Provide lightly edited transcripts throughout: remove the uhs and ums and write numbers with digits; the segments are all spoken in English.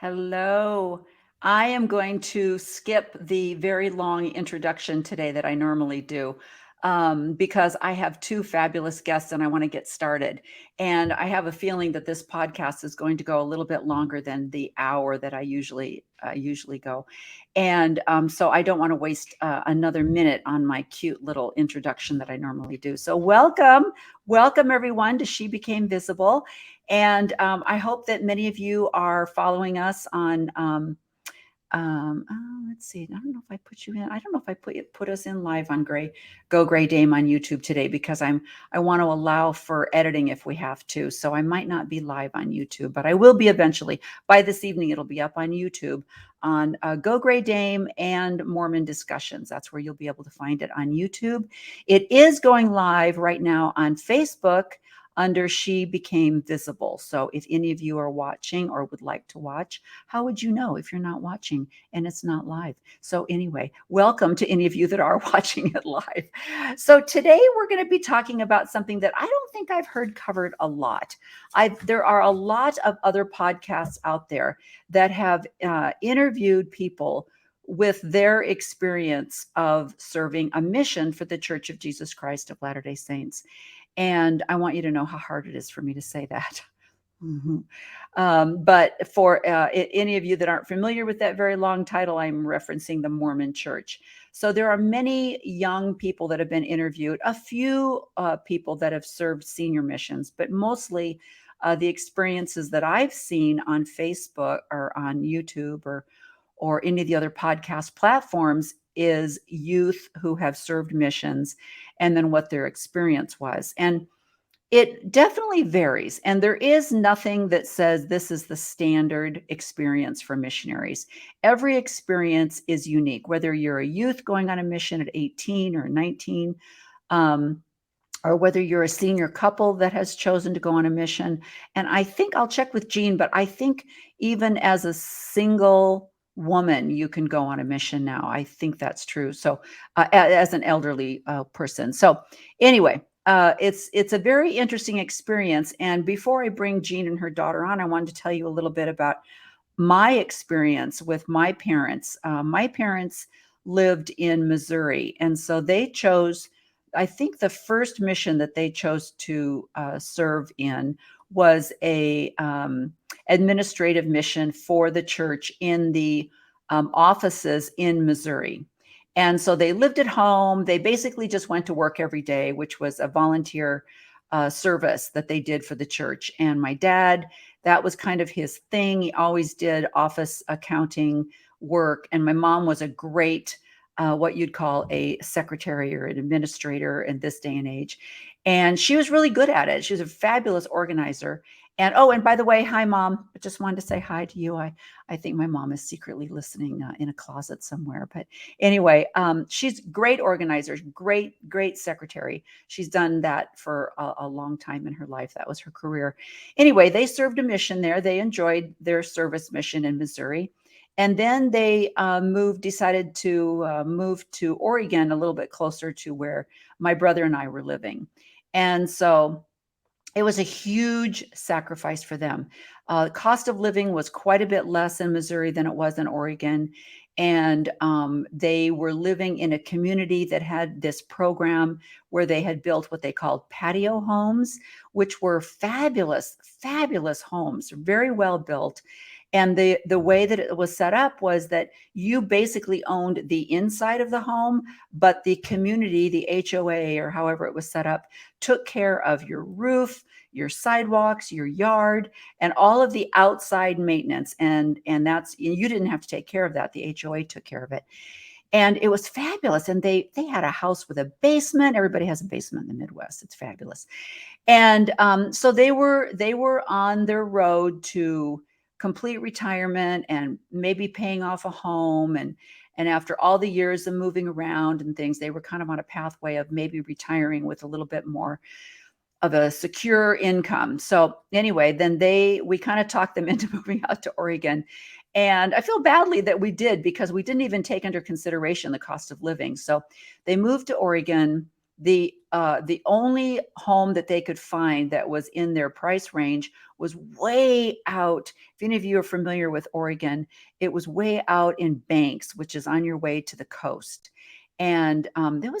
Hello. I am going to skip the very long introduction today that I normally do because I have two fabulous guests and I want to get started. And I have a feeling that this podcast is going to go a little bit longer than the hour that I usually go. And so I don't want to waste another minute on my cute little introduction that I normally do. So welcome everyone to She Became Visible. And I hope that many of you are following us on let's see. I don't know if I put you in. I don't know if I put us in live on Go Gray Dame on YouTube today because I want to allow for editing if we have to. So I might not be live on YouTube, but I will be eventually. By this evening, it'll be up on YouTube on Go Gray Dame and Mormon Discussions. That's where you'll be able to find it on YouTube. It is going live right now on Facebook under She Became Visible. So if any of you are watching or would like to watch, how would you know if you're not watching and it's not live? So anyway, welcome to any of you that are watching it live. So today we're going to be talking about something that I don't think I've heard covered a lot. There are a lot of other podcasts out there that have interviewed people with their experience of serving a mission for the Church of Jesus Christ of Latter-day Saints. And I want you to know how hard it is for me to say that. Mhm. But for any of you that aren't familiar with that very long title, I'm referencing the Mormon Church. So there are many young people that have been interviewed, a few people that have served senior missions, but mostly the experiences that I've seen on Facebook or on YouTube or any of the other podcast platforms is youth who have served missions and then what their experience was. And it definitely varies. And there is nothing that says this is the standard experience for missionaries. Every experience is unique, whether you're a youth going on a mission at 18 or 19, um, or whether you're a senior couple that has chosen to go on a mission. And I think I'll check with Jean, but I think even as a single woman, you can go on a mission now. I think that's true. So as an elderly person. So anyway, it's a very interesting experience. And before I bring Jean and her daughter on, I wanted to tell you a little bit about my experience with my parents. My parents lived in Missouri, and so they chose, I think the first mission that they chose to serve in was a administrative mission for the church in the offices in Missouri. And so they lived at home. They basically just went to work every day, which was a volunteer service that they did for the church. And my dad, that was kind of his thing. He always did office accounting work. And my mom was a great, what you'd call a secretary or an administrator in this day and age. And she was really good at it. She was a fabulous organizer. And oh, and by the way, hi, Mom. I just wanted to say hi to you. I think my mom is secretly listening in a closet somewhere. But anyway, she's great organizer, great secretary. She's done that for a long time in her life. That was her career. Anyway, they served a mission there. They enjoyed their service mission in Missouri. And then they decided to move to Oregon, a little bit closer to where my brother and I were living. And so it was a huge sacrifice for them. Cost of living was quite a bit less in Missouri than it was in Oregon. And they were living in a community that had this program where they had built what they called patio homes, which were fabulous homes, very well built. And the way that it was set up was that you basically owned the inside of the home, but the community, the HOA or however it was set up, took care of your roof, your sidewalks, your yard, and all of the outside maintenance. And that's, you didn't have to take care of that. The HOA took care of it. And it was fabulous. And they had a house with a basement. Everybody has a basement in the Midwest. It's fabulous. And so they were on their road to complete retirement and maybe paying off a home. And after all the years of moving around and things, they were kind of on a pathway of maybe retiring with a little bit more of a secure income. So anyway, then we kind of talked them into moving out to Oregon. And I feel badly that we did because we didn't even take under consideration the cost of living. So they moved to Oregon. the only home that they could find that was in their price range was way out. If any of you are familiar with Oregon, it was way out in Banks, which is on your way to the coast. And it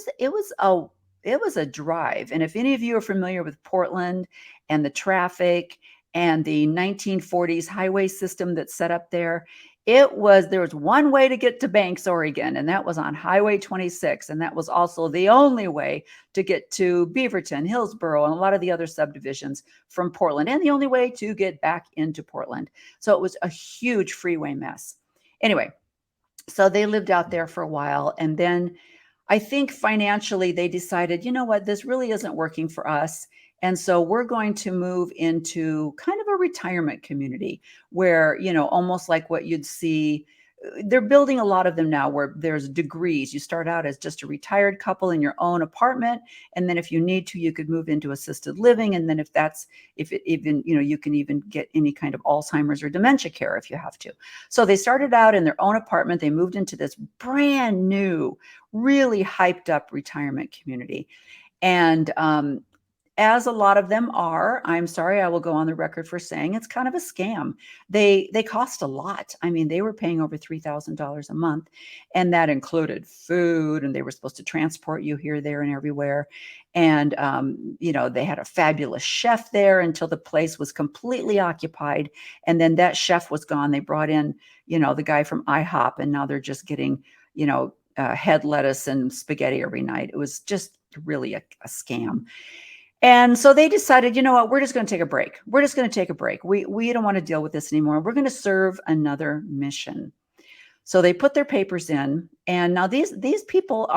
was a drive. And if any of you are familiar with Portland and the traffic and the 1940s highway system that's set up there, there was one way to get to Banks, Oregon, and that was on Highway 26. And that was also the only way to get to Beaverton, Hillsboro, and a lot of the other subdivisions from Portland, and the only way to get back into Portland. So it was a huge freeway mess. Anyway, so they lived out there for a while. And then I think financially they decided, you know what, this really isn't working for us. And so we're going to move into kind of a retirement community where, almost like what you'd see. They're building a lot of them now where there's degrees. You start out as just a retired couple in your own apartment. And then if you need to, you could move into assisted living. And then if it even, you can even get any kind of Alzheimer's or dementia care if you have to. So they started out in their own apartment. They moved into this brand new, really hyped up retirement community. And as a lot of them are, I'm sorry, I will go on the record for saying it's kind of a scam. They cost a lot. I mean, they were paying over $3,000 a month, and that included food, and they were supposed to transport you here, there, and everywhere. And they had a fabulous chef there until the place was completely occupied, and then that chef was gone. They brought in, the guy from IHOP, and now they're just getting, head lettuce and spaghetti every night. It was just really a scam. And so they decided, you know what, we're just going to take a break. We're just going to take a break. We don't want to deal with this anymore. We're going to serve another mission. So they put their papers in, and now these people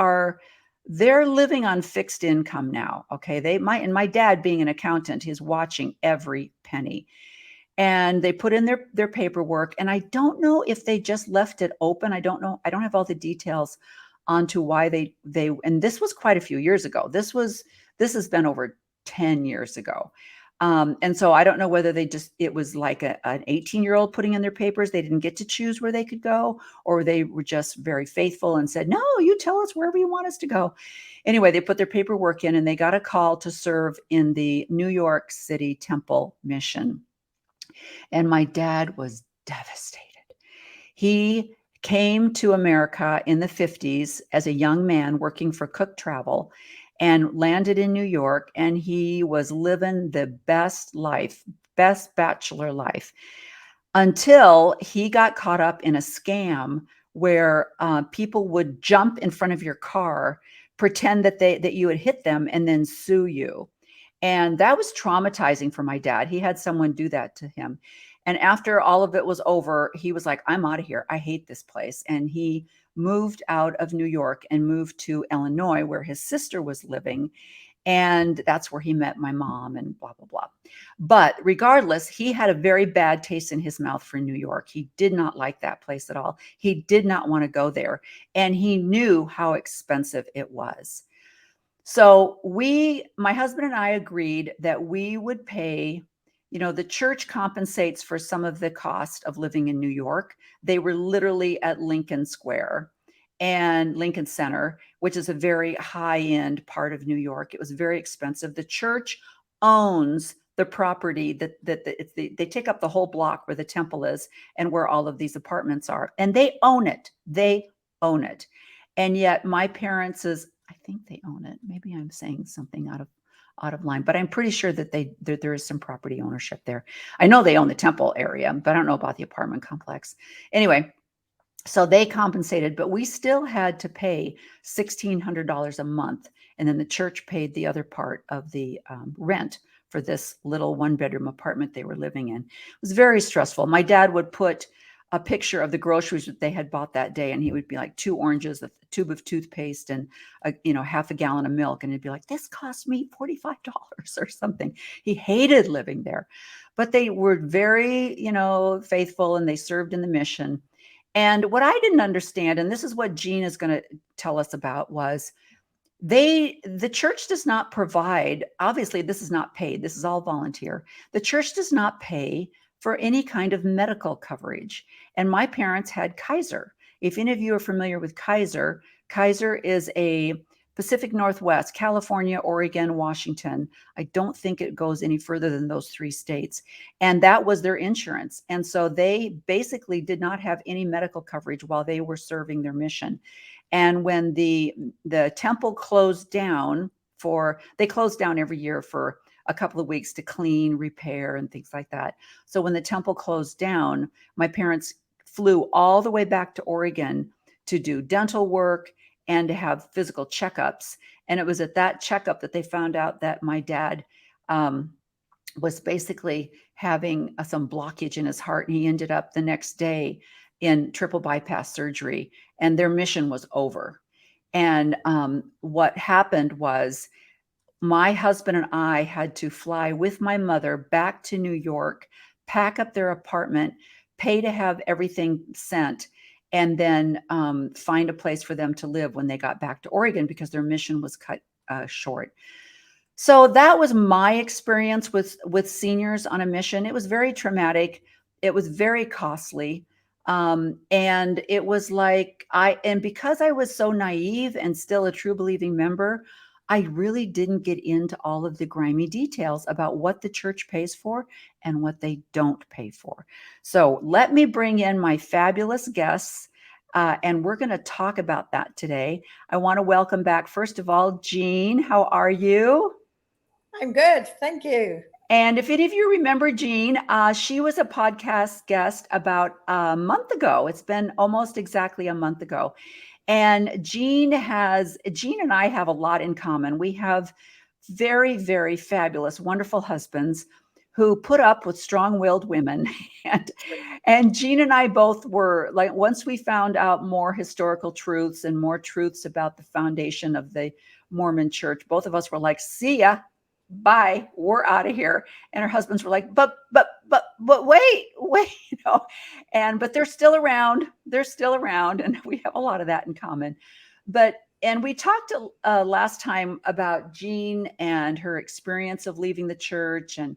they're living on fixed income now. Okay. And my dad being an accountant, he's watching every penny. And they put in their paperwork, and I don't know if they just left it open. I don't know. I don't have all the details onto why they and this was quite a few years ago. This has been over 10 years ago. And so I don't know whether it was like an 18-year-old putting in their papers. They didn't get to choose where they could go, or they were just very faithful and said, no, you tell us wherever you want us to go. Anyway, they put their paperwork in, and they got a call to serve in the New York City Temple Mission. And my dad was devastated. He came to America in the 50s as a young man working for Cook Travel and landed in New York, and he was living the best life, best bachelor life, until he got caught up in a scam where people would jump in front of your car, pretend that you had hit them, and then sue you. And that was traumatizing for my dad. He had someone do that to him. And after all of it was over, he was like, I'm out of here. I hate this place. And he moved out of New York and moved to Illinois, where his sister was living. And that's where he met my mom and blah, blah, blah. But regardless, he had a very bad taste in his mouth for New York. He did not like that place at all. He did not want to go there. And he knew how expensive it was. So my husband and I agreed that we would pay, the church compensates for some of the cost of living in New York. They were literally at Lincoln Square and Lincoln Center, which is a very high-end part of New York. It was very expensive. The church owns the property they take up the whole block where the temple is and where all of these apartments are, and they own it. They own it. And yet my parents I think they own it. Maybe I'm saying something out of line, but I'm pretty sure that there is some property ownership there. I know they own the temple area, but I don't know about the apartment complex. Anyway, so they compensated, but we still had to pay $1,600 a month. And then the church paid the other part of the rent for this little one-bedroom apartment they were living in. It was very stressful. My dad would put a picture of the groceries that they had bought that day, and he would be like 2 oranges, a tube of toothpaste, and half a gallon of milk, and he'd be like, this cost me $45 or something. He hated living there, but they were very faithful, and they served in the mission. And what I didn't understand, and this is what Jean is going to tell us about, was the church does not provide, obviously this is not paid, this is all volunteer. The church does not pay for any kind of medical coverage. And my parents had Kaiser. If any of you are familiar with Kaiser, Kaiser is a Pacific Northwest, California, Oregon, Washington. I don't think it goes any further than those 3 states. And that was their insurance. And so they basically did not have any medical coverage while they were serving their mission. And when the temple closed down they closed down every year for a couple of weeks to clean, repair, and things like that. So when the temple closed down, my parents flew all the way back to Oregon to do dental work and to have physical checkups. And it was at that checkup that they found out that my dad was basically having some blockage in his heart. And he ended up the next day in triple bypass surgery, and their mission was over. And what happened was my husband and I had to fly with my mother back to New York, pack up their apartment, pay to have everything sent, and then find a place for them to live when they got back to Oregon because their mission was cut short. So that was my experience with seniors on a mission. It was very traumatic. It was very costly. And it was like and because I was so naive and still a true believing member, I really didn't get into all of the grimy details about what the church pays for and what they don't pay for. So let me bring in my fabulous guests, and we're going to talk about that today. I want to welcome back, first of all, Jean. How are you? I'm good. Thank you. And if any of you remember Jean, she was a podcast guest about a month ago. It's been almost exactly a month ago. And Jean and I have a lot in common. We have very, very fabulous, wonderful husbands who put up with strong-willed women. And Jean and I both were like, once we found out more historical truths and more truths about the foundation of the Mormon church, both of us were like, see ya. Bye, we're out of here. And our husbands were like, but wait, but they're still around. They're still around. And we have a lot of that in common. And we talked last time about Jean and her experience of leaving the church and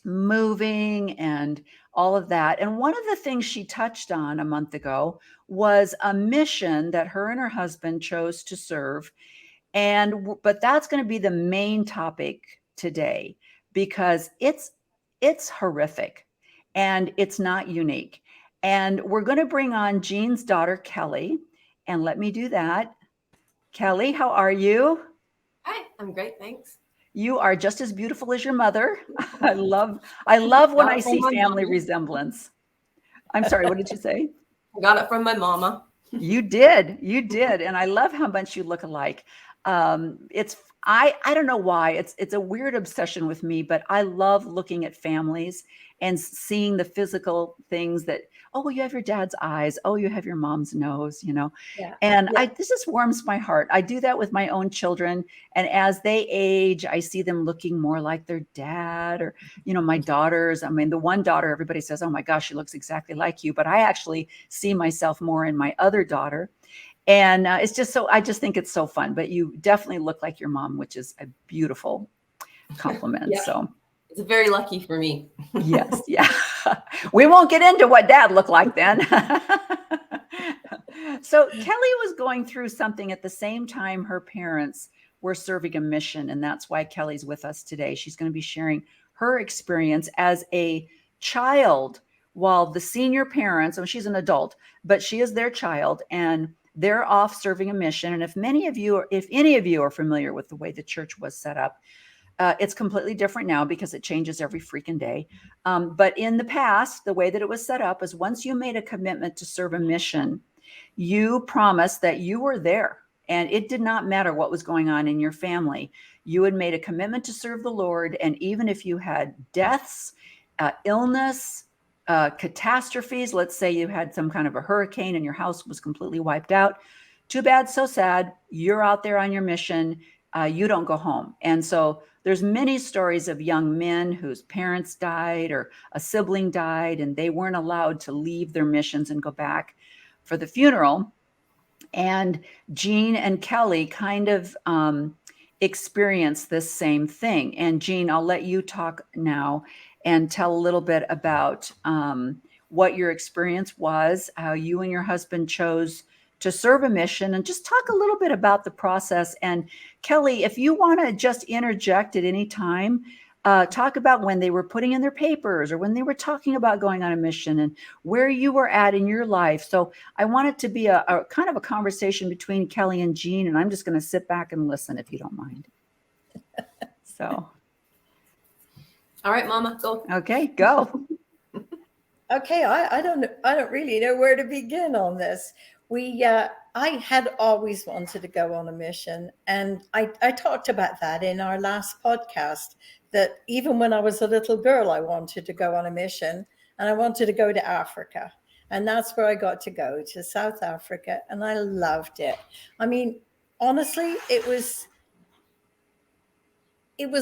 moving and all of that. And one of the things she touched on a month ago was a mission that her and her husband chose to serve. But that's going to be the main topic today because it's horrific and it's not unique. And we're going to bring on Jean's daughter, Kelly. And let me do that. Kelly, how are you? Hi, I'm great, thanks. You are just as beautiful as your mother. I love when I see family resemblance. I'm sorry, what did you say? I got it from my mama. You did. And I love how much you look alike. I don't know why it's a weird obsession with me, but I love looking at families and seeing the physical things that, oh, you have your dad's eyes. Oh, you have your mom's nose, Yeah. And this just warms my heart. I do that with my own children. And as they age, I see them looking more like their dad or, my daughters. I mean, the one daughter, everybody says, oh my gosh, she looks exactly like you. But I actually see myself more in my other daughter. And it's just I just think it's so fun. But you definitely look like your mom, which is a beautiful compliment. Yeah. So it's very lucky for me. Yes. Yeah. We won't get into what dad looked like then. So Kelly was going through something at the same time her parents were serving a mission. And that's why Kelly's with us today. She's going to be sharing her experience as a child while the senior parents, she's an adult, but she is their child and they're off serving a mission. And if any of you are familiar with the way the church was set up, it's completely different now because it changes every freaking day. But in the past, the way that it was set up is once you made a commitment to serve a mission, you promised that you were there. And it did not matter what was going on in your family. You had made a commitment to serve the Lord. And even if you had deaths, illness, catastrophes, let's say you had some kind of a hurricane and your house was completely wiped out. Too bad, so sad. You're out there on your mission. You don't go home. And so there's many stories of young men whose parents died or a sibling died, and they weren't allowed to leave their missions and go back for the funeral. And Jean and Kelly kind of experienced this same thing. And Jean, I'll let you talk now and tell a little bit about what your experience was, how you and your husband chose to serve a mission, and just talk a little bit about the process. And Kelly, if you want to just interject at any time, talk about when they were putting in their papers or when they were talking about going on a mission and where you were at in your life. So I want it to be a kind of a conversation between Kelly and Jean, and I'm just going to sit back and listen if you don't mind. So. All right, Mama, go. Okay, go. Okay, I don't really know where to begin on this. I had always wanted to go on a mission, and I talked about that in our last podcast, that even when I was a little girl, I wanted to go on a mission, and I wanted to go to Africa. And that's where I got to go, to South Africa, and I loved it. I mean, honestly, it was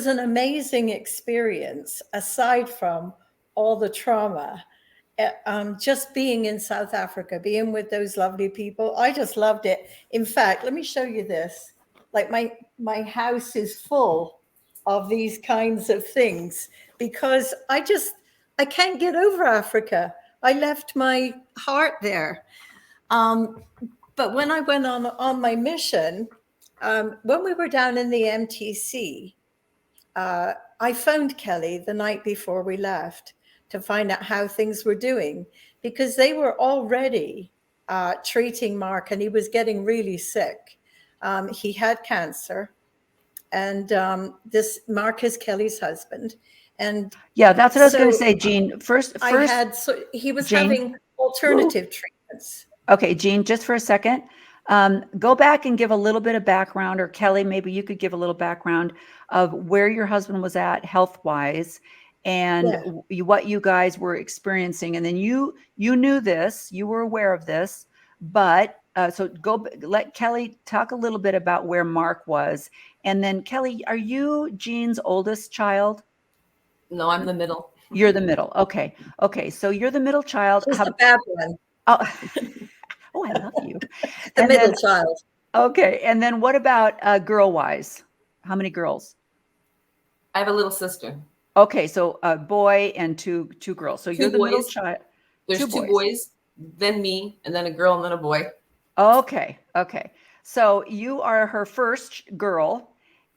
an amazing experience, aside from all the trauma. Just being in South Africa, being with those lovely people, I just loved it. In fact, let me show you this. Like my house is full of these kinds of things, because I can't get over Africa. I left my heart there. But when I went on my mission, when we were down in the MTC, I phoned Kelly the night before we left to find out how things were doing, because they were already treating Mark, and he was getting really sick. He had cancer, and this Mark is Kelly's husband. And yeah, that's what I was going to say, Jean. First, he was Jean, having alternative treatments. Okay, Jean, just for a second, go back and give a little bit of background, or Kelly, maybe you could give a little background of where your husband was at health-wise, and what you guys were experiencing. And then you knew this, you were aware of this, but so let Kelly talk a little bit about where Mark was. And then Kelly, are you Jean's oldest child? No, I'm the middle. You're the middle. Okay. So you're the middle child. She's the bad one. Oh, I love you. The middle child. Okay. And then what about girl-wise? How many girls? I have a little sister. Okay. So a boy and two girls. So you're the middle child. There's two boys, then me, and then a girl, and then a boy. Okay. So you are her first girl,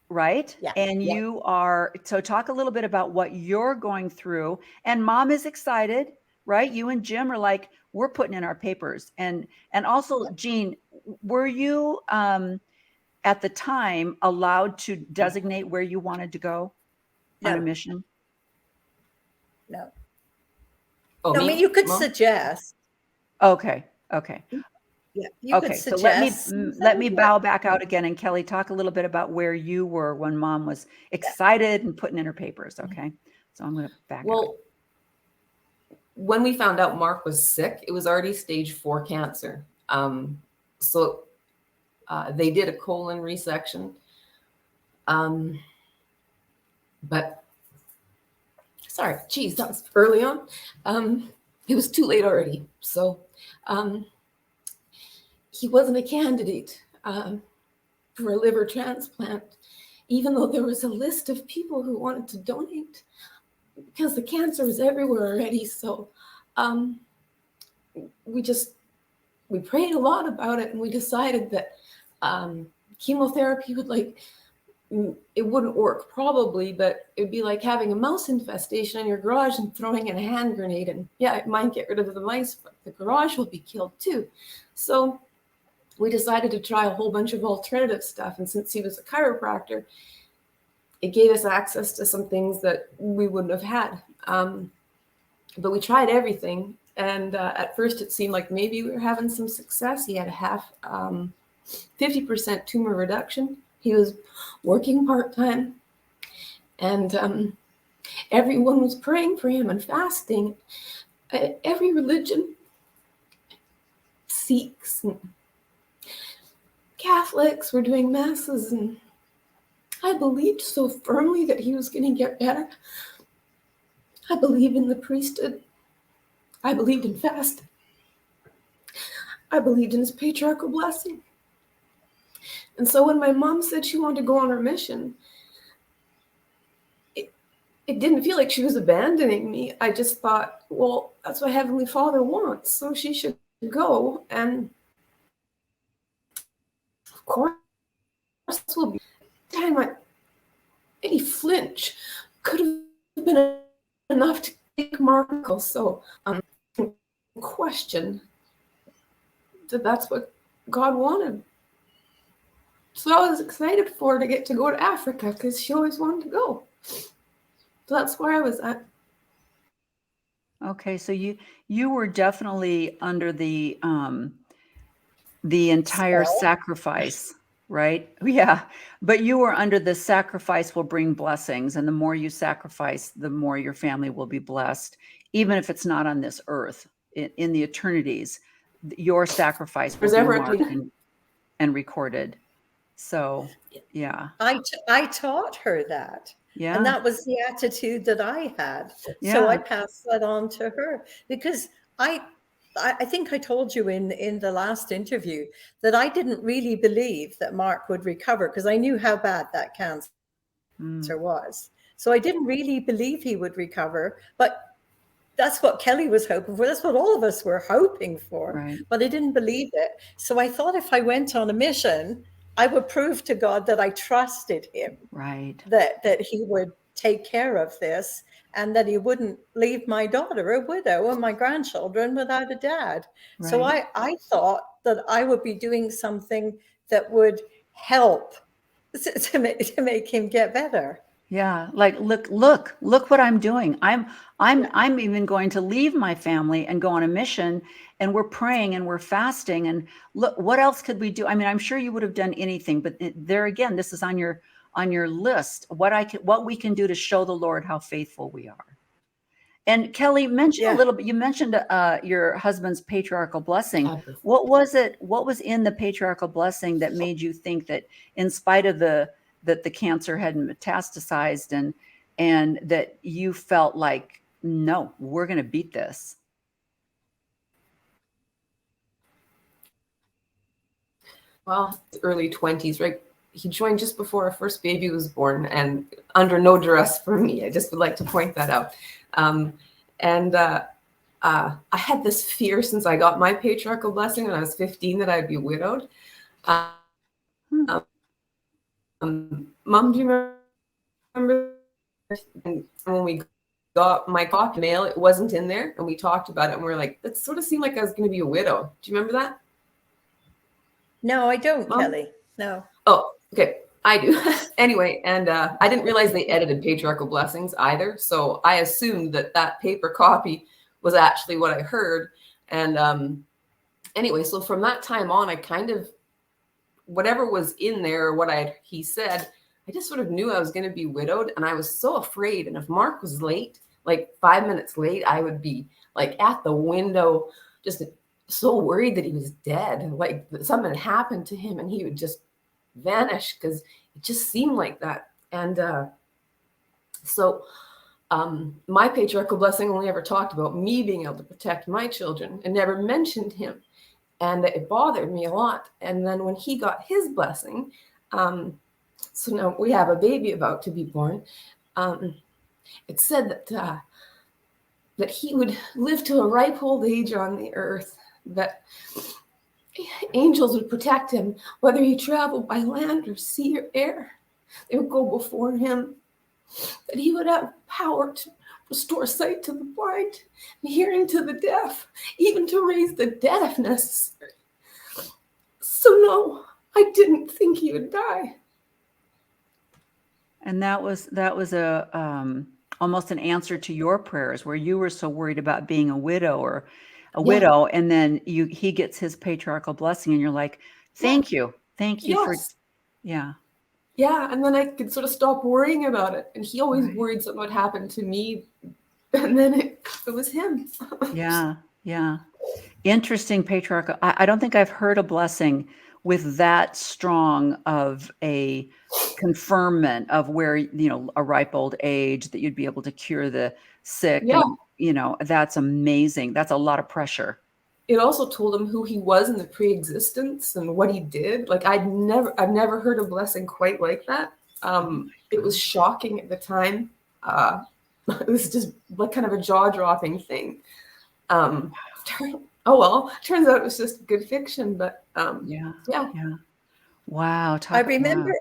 right? Yeah. And you are, so talk a little bit about what you're going through. And mom is excited, right? You and Jim are like, we're putting in our papers. And also, Jean, were you at the time allowed to designate where you wanted to go on a mission? No. Oh, I mean, you could suggest. Okay. Yeah. You could suggest. So let me bow back out again. And Kelly, talk a little bit about where you were when mom was excited and putting in her papers. Okay. So I'm going to back out. When we found out Mark was sick, it was already stage 4 cancer. So they did a colon resection. But sorry, geez, that was early on. It was too late already. So he wasn't a candidate for a liver transplant, even though there was a list of people who wanted to donate, because the cancer was everywhere already. So we prayed a lot about it, and we decided that chemotherapy it wouldn't work probably, but it'd be like having a mouse infestation in your garage and throwing in a hand grenade. And yeah, it might get rid of the mice, but the garage will be killed too. So we decided to try a whole bunch of alternative stuff. And since he was a chiropractor, it gave us access to some things that we wouldn't have had. But we tried everything. And at first it seemed like maybe we were having some success. He had a 50% tumor reduction. He was working part-time, and everyone was praying for him and fasting. Every religion, Sikhs and Catholics, were doing masses, and I believed so firmly that he was going to get better. I believed in the priesthood. I believed in fasting. I believed in his patriarchal blessing. And so when my mom said she wanted to go on her mission, it didn't feel like she was abandoning me. I just thought, well, that's what Heavenly Father wants, so she should go. And of course we'll be. Damn, any flinch could have been enough to take Markle. So question that that's what God wanted. So I was excited for her to get to go to Africa because she always wanted to go. So that's where I was at. Okay, so you were definitely under the entire Spell. sacrifice, right? Yeah, but you were under the sacrifice will bring blessings, and the more you sacrifice, the more your family will be blessed, even if it's not on this earth, in the eternities. Your sacrifice will There's be ever a marked and recorded. So, yeah, I taught her that. And yeah, that was the attitude that I had. So I yeah. passed that on to her because I think I told you in the last interview that I didn't really believe that Mark would recover because I knew how bad that cancer Mm, was. So I didn't really believe he would recover, but that's what Kelly was hoping for. That's what all of us were hoping for, right, but I didn't believe it. So I thought if I went on a mission, I would prove to God that I trusted him, right, that he would take care of this and that he wouldn't leave my daughter a widow and my grandchildren without a dad. So right. I thought that I would be doing something that would help to make him get better. Yeah, like look what I'm doing. Yeah. I'm even going to leave my family and go on a mission, and we're praying and we're fasting, and look, what else could we do? I mean, I'm sure you would have done anything, but there again, this is on your list. What we can do to show the Lord how faithful we are. And Kelly, mention a Yeah. little bit. You mentioned your husband's patriarchal blessing. Childbirth. What was it? What was in the patriarchal blessing that made you think that, in spite of that the cancer had metastasized and that you felt like, no, we're going to beat this? Well, early 20s, right? He joined just before our first baby was born and under no duress for me. I just would like to point that out. And I had this fear since I got my patriarchal blessing when I was 15 that I'd be widowed. Hmm. Mom, do you remember when we got my copy mail? It wasn't in there, and we talked about it, and we were like, that sort of seemed like I was going to be a widow. Do you remember that? No, I don't, Mom? Kelly. No. Oh, okay. I do. Anyway, and I didn't realize they edited patriarchal blessings either. So I assumed that paper copy was actually what I heard. And anyway, so from that time on, I kind of, whatever was in there, or what he said, I just sort of knew I was going to be widowed. And I was so afraid. And if Mark was late, like 5 minutes late, I would be like at the window, just so worried that he was dead, like that something had happened to him and he would just vanish, because it just seemed like that. And so my patriarchal blessing only ever talked about me being able to protect my children and never mentioned him. And it bothered me a lot. And then when he got his blessing, so now we have a baby about to be born, it said that he would live to a ripe old age on the earth, that angels would protect him, whether he traveled by land or sea or air. They would go before him, that he would have power to restore sight to the blind, hearing to the deaf, even to raise the dead if necessary. So no, I didn't think he would die. And that was a almost an answer to your prayers, where you were so worried about being a widow or a Yeah. widow, and then he gets his patriarchal blessing, and you're like, thank you for, Yes. yeah, Yeah, and then I could sort of stop worrying about it. And he always right. worried something would happen to me, and then it was him. Yeah, yeah. Interesting patriarchal. I don't think I've heard a blessing with that strong of a conferment of where, a ripe old age, that you'd be able to cure the sick. Yeah. And, that's amazing. That's a lot of pressure. It also told him who he was in the pre-existence and what he did. Like I've never heard a blessing quite like that. It was shocking at the time. It was just like kind of a jaw-dropping thing. Oh well, turns out it was just good fiction, but Yeah. yeah. Yeah. Wow. Wow. I remember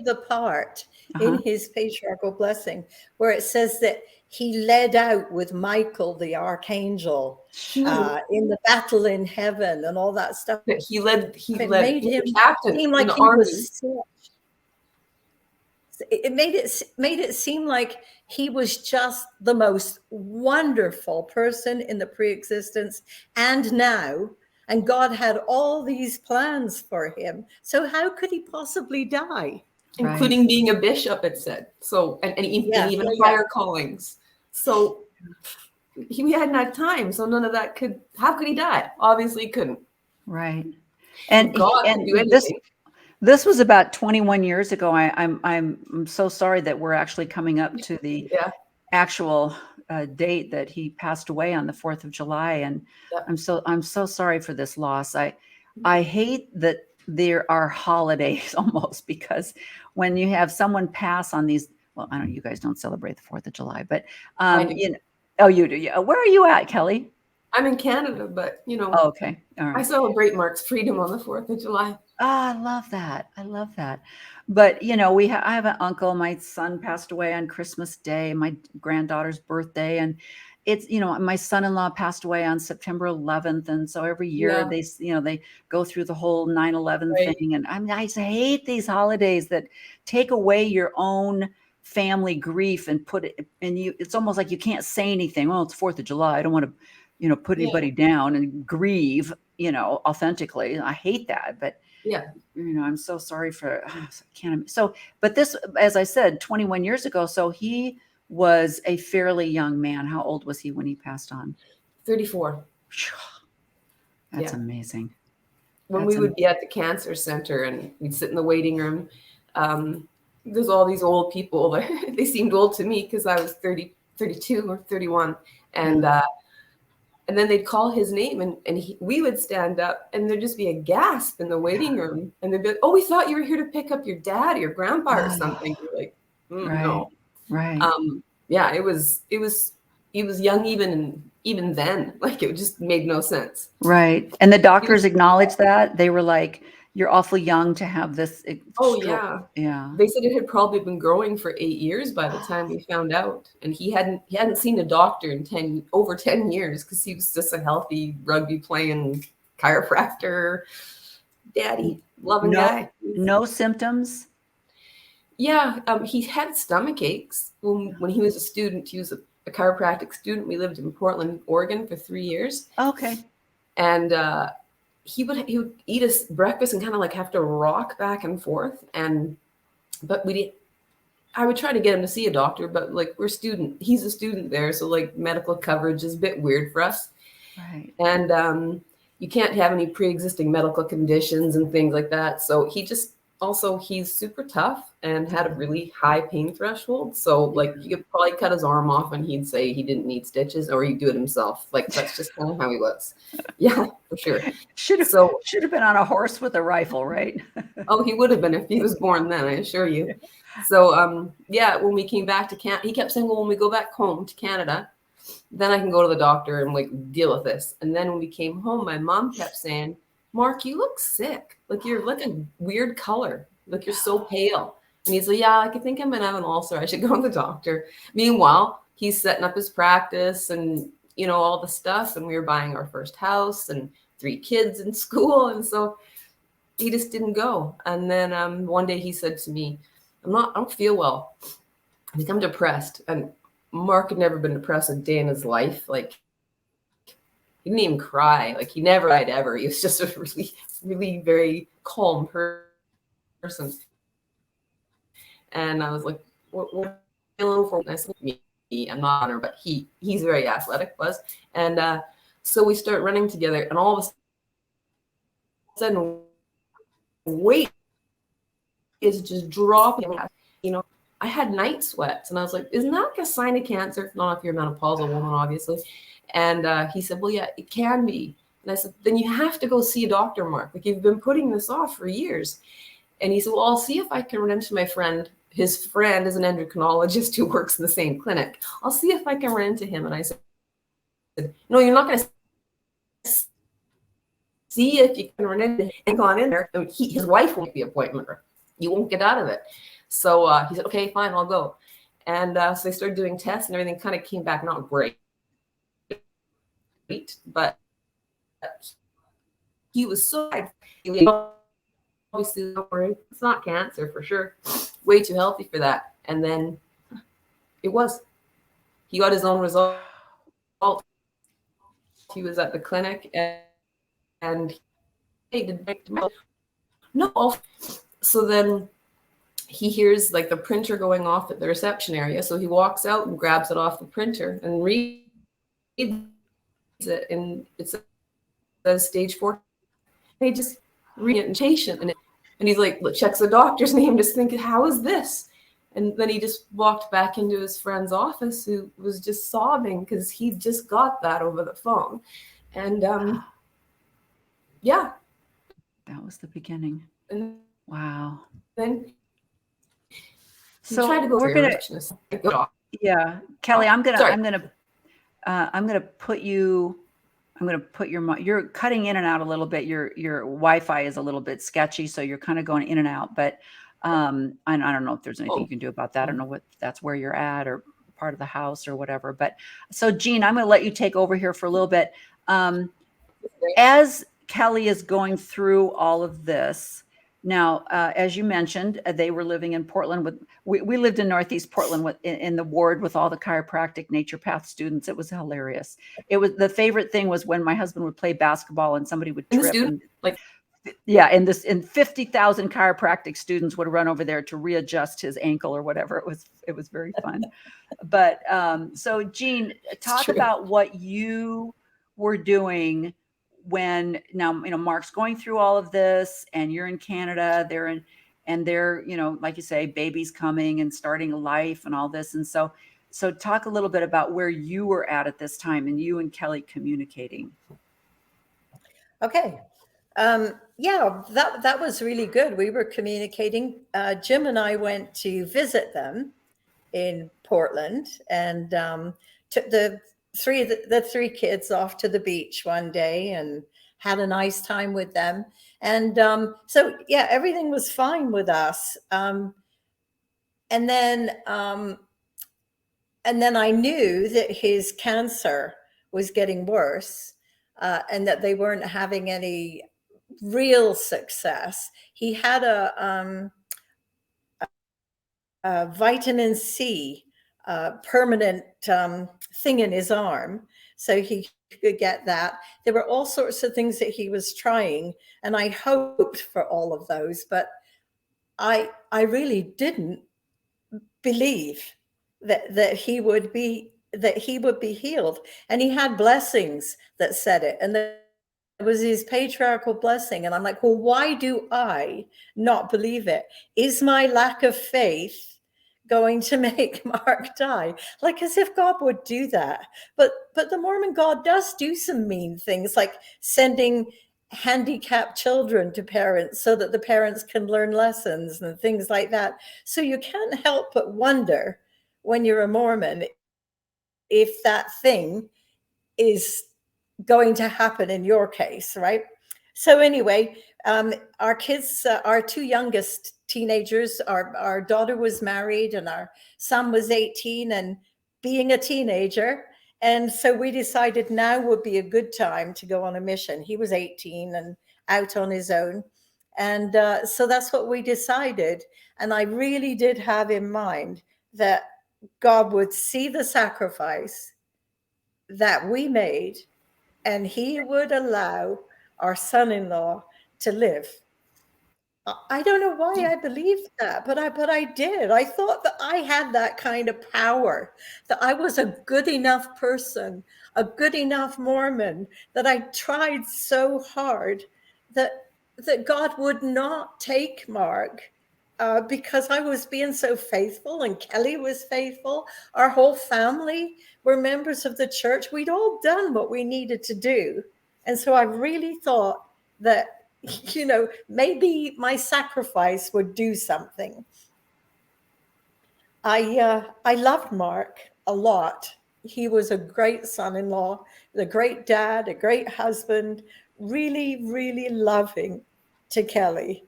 the part in Uh-huh. his patriarchal blessing where it says that he led out with Michael the archangel He was in the battle in heaven and all that stuff. that he It led made he was him a captain seem in like the he army. was it made it seem like he was just the most wonderful person in the pre-existence and now, and God had all these plans for him, so how could he possibly die? Right. Including being a bishop, it said. So, and even Yeah. higher callings. So he hadn't had time. So none of that how could he die? Obviously he couldn't. Right. If God could do And anything. this was about 21 years ago. I'm so sorry that we're actually coming up to the Yeah. actual date that he passed away on the 4th of July. And Yeah. I'm so sorry for this loss. I hate that there are holidays almost, because when you have someone pass on these, well, I don't, you guys don't celebrate the 4th of July, but I do. you know, oh, you do. Yeah. Where are you at, Kelly? I'm in Canada, but Oh, okay. All I right. celebrate Mark's freedom on the 4th of July. Ah, I love that. I love that. But I have an uncle. My son passed away on Christmas Day, my granddaughter's birthday, and my son-in-law passed away on September 11th, and so every year Yeah. they go through the whole 9/11 Right. thing, and I just hate these holidays that take away your own family grief and put it and you. It's almost like you can't say anything. Well, it's 4th of July. I don't want to, put Yeah. anybody down and grieve, authentically. I hate that, but Yeah. I'm so sorry for can't so but this, as I said, 21 years ago, so he was a fairly young man. How old was he when he passed on? 34. That's Yeah. amazing. When That's we would be at the cancer center and we'd sit in the waiting room, there's all these old people. They seemed old to me because I was 32 or 31. And then they'd call his name and we would stand up and there'd just be a gasp in the waiting room. And they'd be like, "Oh, we thought you were here to pick up your dad or your grandpa or something." You're like, right, no. right, Yeah, he was young even then. Like it just made no sense. right. And the He was, doctors acknowledged that. They were like, "You're awfully young to have this oh stroke." yeah. Yeah. They said it had probably been growing for 8 years by the time we found out. And he hadn't seen a doctor in over 10 years because he was just a healthy rugby playing chiropractor, daddy, loving No, guy. no symptoms. Yeah, he had stomach aches when he was a student. He was a chiropractic student. We lived in Portland, Oregon for 3 years. Okay. And he would eat his breakfast and kind of like have to rock back and forth. But I would try to get him to see a doctor, but like he's a student there. So like medical coverage is a bit weird for us. Right. And you can't have any pre-existing medical conditions and things like that. So he's super tough and had a really high pain threshold. So like you could probably cut his arm off and he'd say he didn't need stitches or he'd do it himself. Like that's just kind of how he was. Yeah, for sure. Should have been on a horse with a rifle, right? Oh, he would have been if he was born then, I assure you. So yeah, when we came back to Canada, he kept saying, well, when we go back home to Canada, then I can go to the doctor and like deal with this. And then when we came home, my mom kept saying, "Mark, you look sick. Like you're like a weird color. Like you're so pale." And he's like, "Yeah, I think I'm gonna have an ulcer. I should go to the doctor." Meanwhile, he's setting up his practice and all the stuff. And we were buying our first house and 3 kids in school. And so he just didn't go. And then one day he said to me, I don't feel well. I think I'm depressed. And Mark had never been depressed a day in his life. Like he didn't even cry. Like he never cried ever. He was just a really, really very calm person. And I was like, what are you feeling for? And I said, me, I'm not on her, but he's very athletic, was. And so we start running together, and all of a sudden weight is just dropping. I had night sweats, and I was like, isn't that like a sign of cancer? Not if you're a menopausal woman, obviously. And he said, well, yeah, it can be. And I said, then you have to go see a doctor, Mark. Like you've been putting this off for years. And he said, well, I'll see if I can run into my friend. His friend is an endocrinologist who works in the same clinic. I'll see if I can run into him. And I said, no, you're not going to see if you can run in and gone in there. And his wife won't make the appointment. You won't get out of it. So he said, okay, fine, I'll go. And so they started doing tests and everything kind of came back not great, but he was so obviously, don't worry, it's not cancer for sure. Way too healthy for that. And then it was. He got his own result. He was at the clinic and he did no. So then he hears like the printer going off at the reception area. So he walks out and grabs it off the printer and reads it, and it says stage 4. They just read it and patient, and he's like, checks the doctor's name, just thinking, how is this? And then he just walked back into his friend's office, who was just sobbing because he just got that over the phone. And yeah, that was the beginning. and Wow. then So tried to go we're gonna, yeah, Kelly, I'm gonna put you. I'm going to put you're cutting in and out a little bit. Your Wi-Fi is a little bit sketchy, so you're kind of going in and out. But I don't know if there's anything you can do about that. I don't know what that's where you're at or part of the house or whatever. But so Jean, I'm going to let you take over here for a little bit. As Kelly is going through all of this, now, as you mentioned, they were living in Portland. We lived in Northeast Portland in the ward with all the chiropractic naturopath students. It was hilarious. It was the favorite thing was when my husband would play basketball and somebody would trip. And 50,000 chiropractic students would run over there to readjust his ankle or whatever. It was very fun. But so Jean, talk about what you were doing when now, Mark's going through all of this and you're in Canada, they're, like you say, baby's coming and starting a life and all this. And so talk a little bit about where you were at this time and you and Kelly communicating. Okay. Yeah, that was really good. We were communicating. Jim and I went to visit them in Portland and took the three kids off to the beach one day and had a nice time with them. And so, yeah, everything was fine with us. And then I knew that his cancer was getting worse and that they weren't having any real success. He had a vitamin C permanent thing in his arm, so he could get that. There were all sorts of things that he was trying, and I hoped for all of those, but I really didn't believe that he would be healed. And he had blessings that said it, and there was his patriarchal blessing. And I'm like, well, why do I not believe it? Is my lack of faith going to make Mark die? Like, as if God would do that. But the Mormon God does do some mean things, like sending handicapped children to parents so that the parents can learn lessons and things like that. So you can't help but wonder when you're a Mormon if that thing is going to happen in your case, right? So anyway, our kids, our two youngest teenagers, our daughter was married and our son was 18 and being a teenager. And so we decided now would be a good time to go on a mission. He was 18 and out on his own. And so that's what we decided. And I really did have in mind that God would see the sacrifice that we made, and he would allow our son-in-law to live. I don't know why I believed that, but I did. I thought that I had that kind of power, that I was a good enough person, a good enough Mormon, that I tried so hard that God would not take Mark because I was being so faithful and Kelly was faithful. Our whole family were members of the church. We'd all done what we needed to do. And so I really thought that, maybe my sacrifice would do something. I loved Mark a lot. He was a great son-in-law, a great dad, a great husband, really, really loving to Kelly.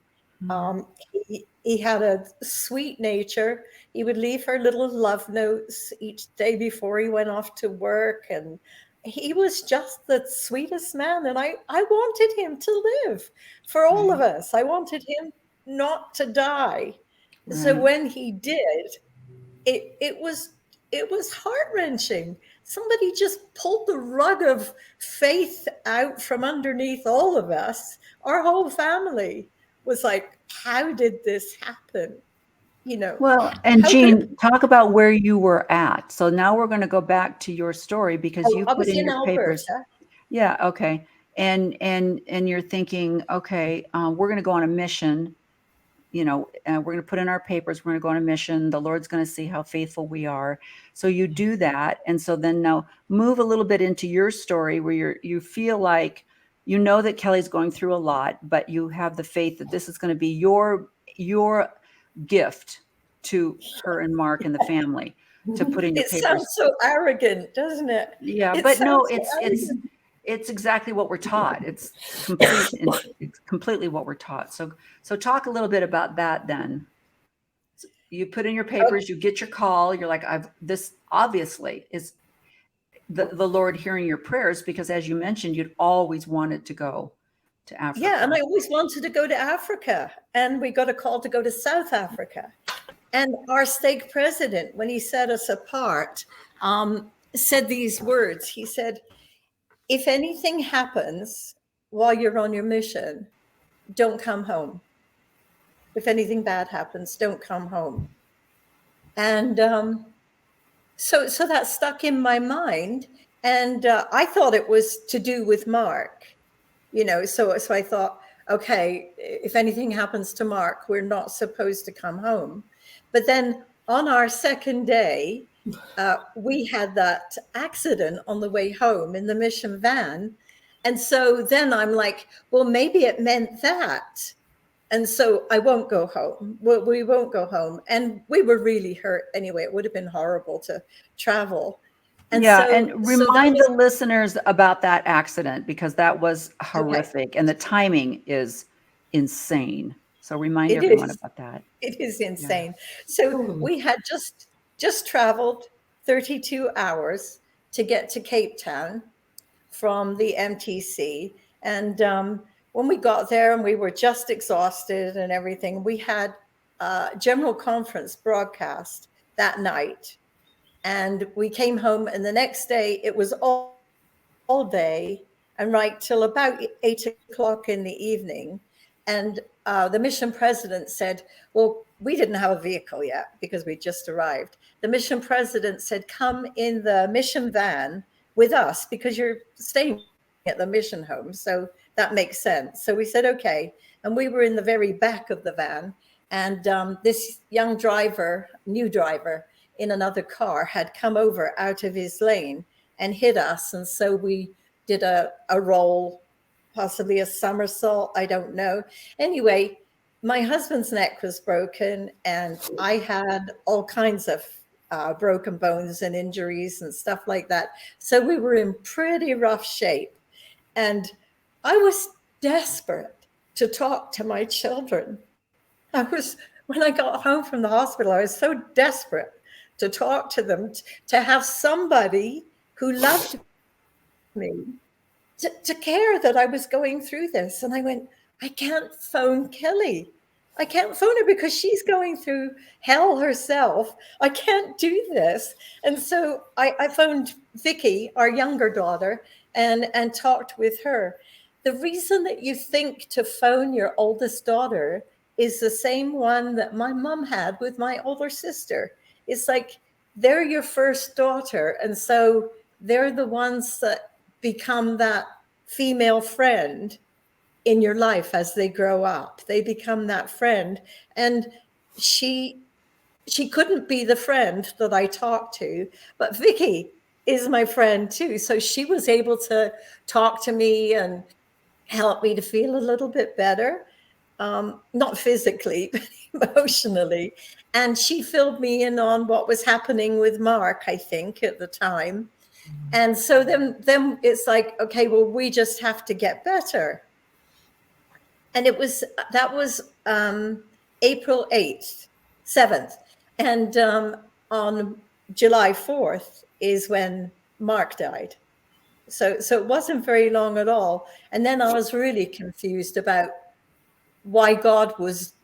He had a sweet nature. He would leave her little love notes each day before he went off to work. And he was just the sweetest man. And I wanted him to live for all of Right. us. I wanted him not to die. So Right. when he did, it was heart-wrenching. Somebody just pulled the rug of faith out from underneath all of us. Our whole family was like, how did this happen? You know, Well, and how could it? Jean, talk about where you were at. So now we're going to go back to your story because Oh, you I put was in in your papers. Alberta. Yeah, okay. And you're thinking, okay, we're going to go on a mission. We're going to put in our papers. We're going to go on a mission. The Lord's going to see how faithful we are. So you do that, and so then now move a little bit into your story where you feel like you know that Kelly's going through a lot, but you have the faith that this is going to be your gift to her and Mark and the family to put in your It sounds papers. so arrogant, doesn't it? Yeah, It but no, sounds so it's arrogant. it's exactly what we're taught. It's completely what we're taught. So talk a little bit about that then. You put in your papers, you get your call, you're like, I've this obviously is the Lord hearing your prayers because as you mentioned, you'd always wanted to go to Yeah, and Africa. I always wanted to go to Africa, and we got a call to go to South Africa. And our stake president, when he set us apart, said these words. He said, if anything happens while you're on your mission, don't come home. If anything bad happens, don't come home. And so that stuck in my mind. And I thought it was to do with Mark, so I thought, okay, if anything happens to Mark, we're not supposed to come home. But then on our second day, we had that accident on the way home in the mission van. And so then I'm like, well, maybe it meant that. And so I won't go home. We won't go home. And we were really hurt anyway. It would have been horrible to travel. And Yeah, so, and so that remind was the listeners about that accident because that was okay. horrific and the timing is insane. So remind It everyone is. about that. It is Yeah. insane. So Totally. we had just traveled 32 hours to get to Cape Town from the MTC. And when we got there and we were just exhausted and everything, we had a general conference broadcast that night. And we came home, and the next day it was all day and right till about 8 o'clock in the evening. And the mission president said, well, we didn't have a vehicle yet because we just arrived. The mission president said, come in the mission van with us because you're staying at the mission home. So that makes sense. So we said, okay. And we were in the very back of the van. And this young driver, new driver in another car, had come over out of his lane and hit us. And so we did a roll, possibly a somersault, I don't know. Anyway, my husband's neck was broken, and I had all kinds of broken bones and injuries and stuff like that. So we were in pretty rough shape. And I was desperate to talk to my children. When I got home from the hospital, I was so desperate to talk to them, to have somebody who loved me to care that I was going through this. And I went, I can't phone Kelly. I can't phone her because she's going through hell herself. I can't do this. And so I phoned Vicky, our younger daughter, and talked with her. The reason that you think to phone your oldest daughter is the same one that my mom had with my older sister. It's like they're your first daughter. And so they're the ones that become that female friend in your life as they grow up. They become that friend. And she couldn't be the friend that I talked to, but Vicky is my friend too. So she was able to talk to me and help me to feel a little bit better, not physically, but emotionally. And she filled me in on what was happening with Mark, I think, at the time. And so then it's like, okay, well, we just have to get better. And that was April 8th, 7th. And on July 4th is when Mark died. So it wasn't very long at all. And then I was really confused about why God was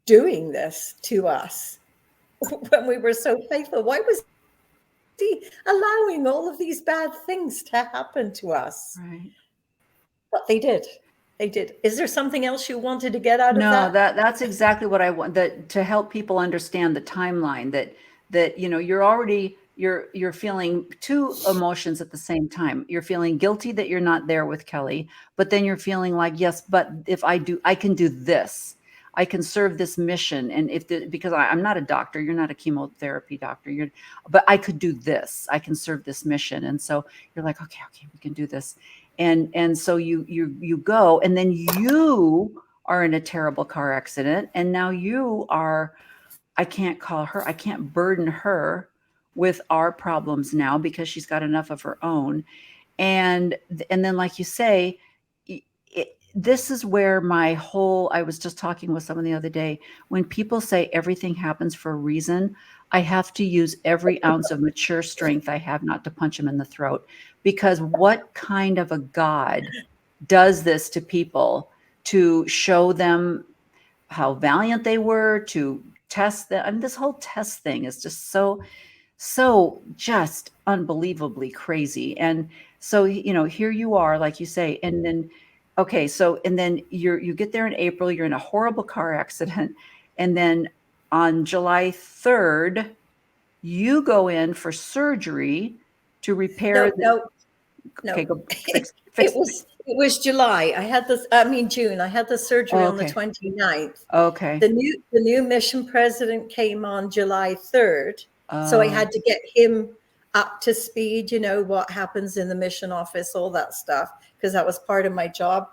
doing this to us when we were so faithful. Why was he allowing all of these bad things to happen to us? Right. But they did. They did. Is there something else you wanted to get out of No, that? that's exactly what I want, that to help people understand the timeline, that you're already you're feeling two emotions at the same time. You're feeling guilty that you're not there with Kelly, but then you're feeling like, yes, but if I do, I can do this. I can serve this mission. And because I'm not a doctor, you're not a chemotherapy doctor, but I could do this. I can serve this mission. And so you're like, okay, we can do this. And so you go, and then you are in a terrible car accident, and now I can't call her, I can't burden her with our problems now because she's got enough of her own. And then, like you say, this is where I was just talking with someone the other day, when people say everything happens for a reason, I have to use every ounce of mature strength I have not to punch them in the throat, because what kind of a God does this to people to show them how valiant they were, to test them? I mean, this whole test thing is just so just unbelievably crazy. And so, here you are, like you say, and then, okay, so, and then you get there in April, you're in a horrible car accident. And then on July 3rd, you go in for surgery to repair No. okay, go fix. It was July. June. I had the surgery on the Okay. 29th. Okay. The new mission president came on July 3rd. So I Oh. had to get him up to speed, what happens in the mission office, all that stuff, because that was part of my job.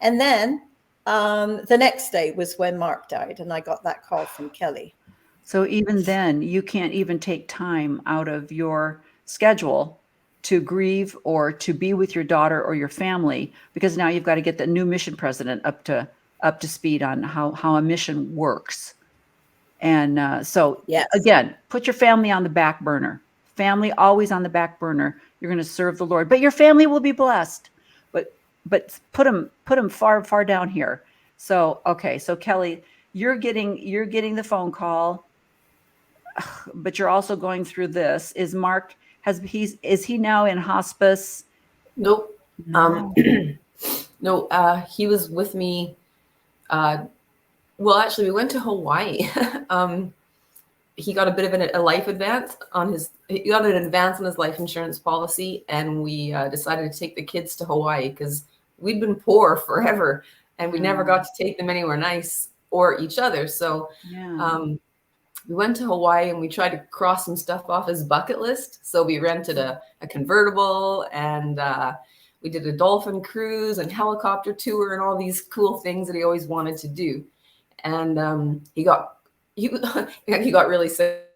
And then the next day was when Mark died, and I got that call from Kelly. So even then, you can't even take time out of your schedule to grieve or to be with your daughter or your family, because now you've got to get the new mission president up to speed on how a mission works. And so, Yes. again, put your family on the back burner. Family always on the back burner. You're going to serve the Lord, but your family will be blessed. But put them far down here. So, okay, so Kelly, you're getting the phone call, but you're also going through this. Is Mark, is he now in hospice? Nope. No. No, he was with me. Well, actually, we went to Hawaii. He got a bit of a life advance he got an advance on his life insurance policy, and we decided to take the kids to Hawaii because we'd been poor forever, and we never got to take them anywhere nice or each other. So we went to Hawaii, and we tried to cross some stuff off his bucket list. So we rented a convertible, and we did a dolphin cruise and helicopter tour and all these cool things that he always wanted to do. And he got really sick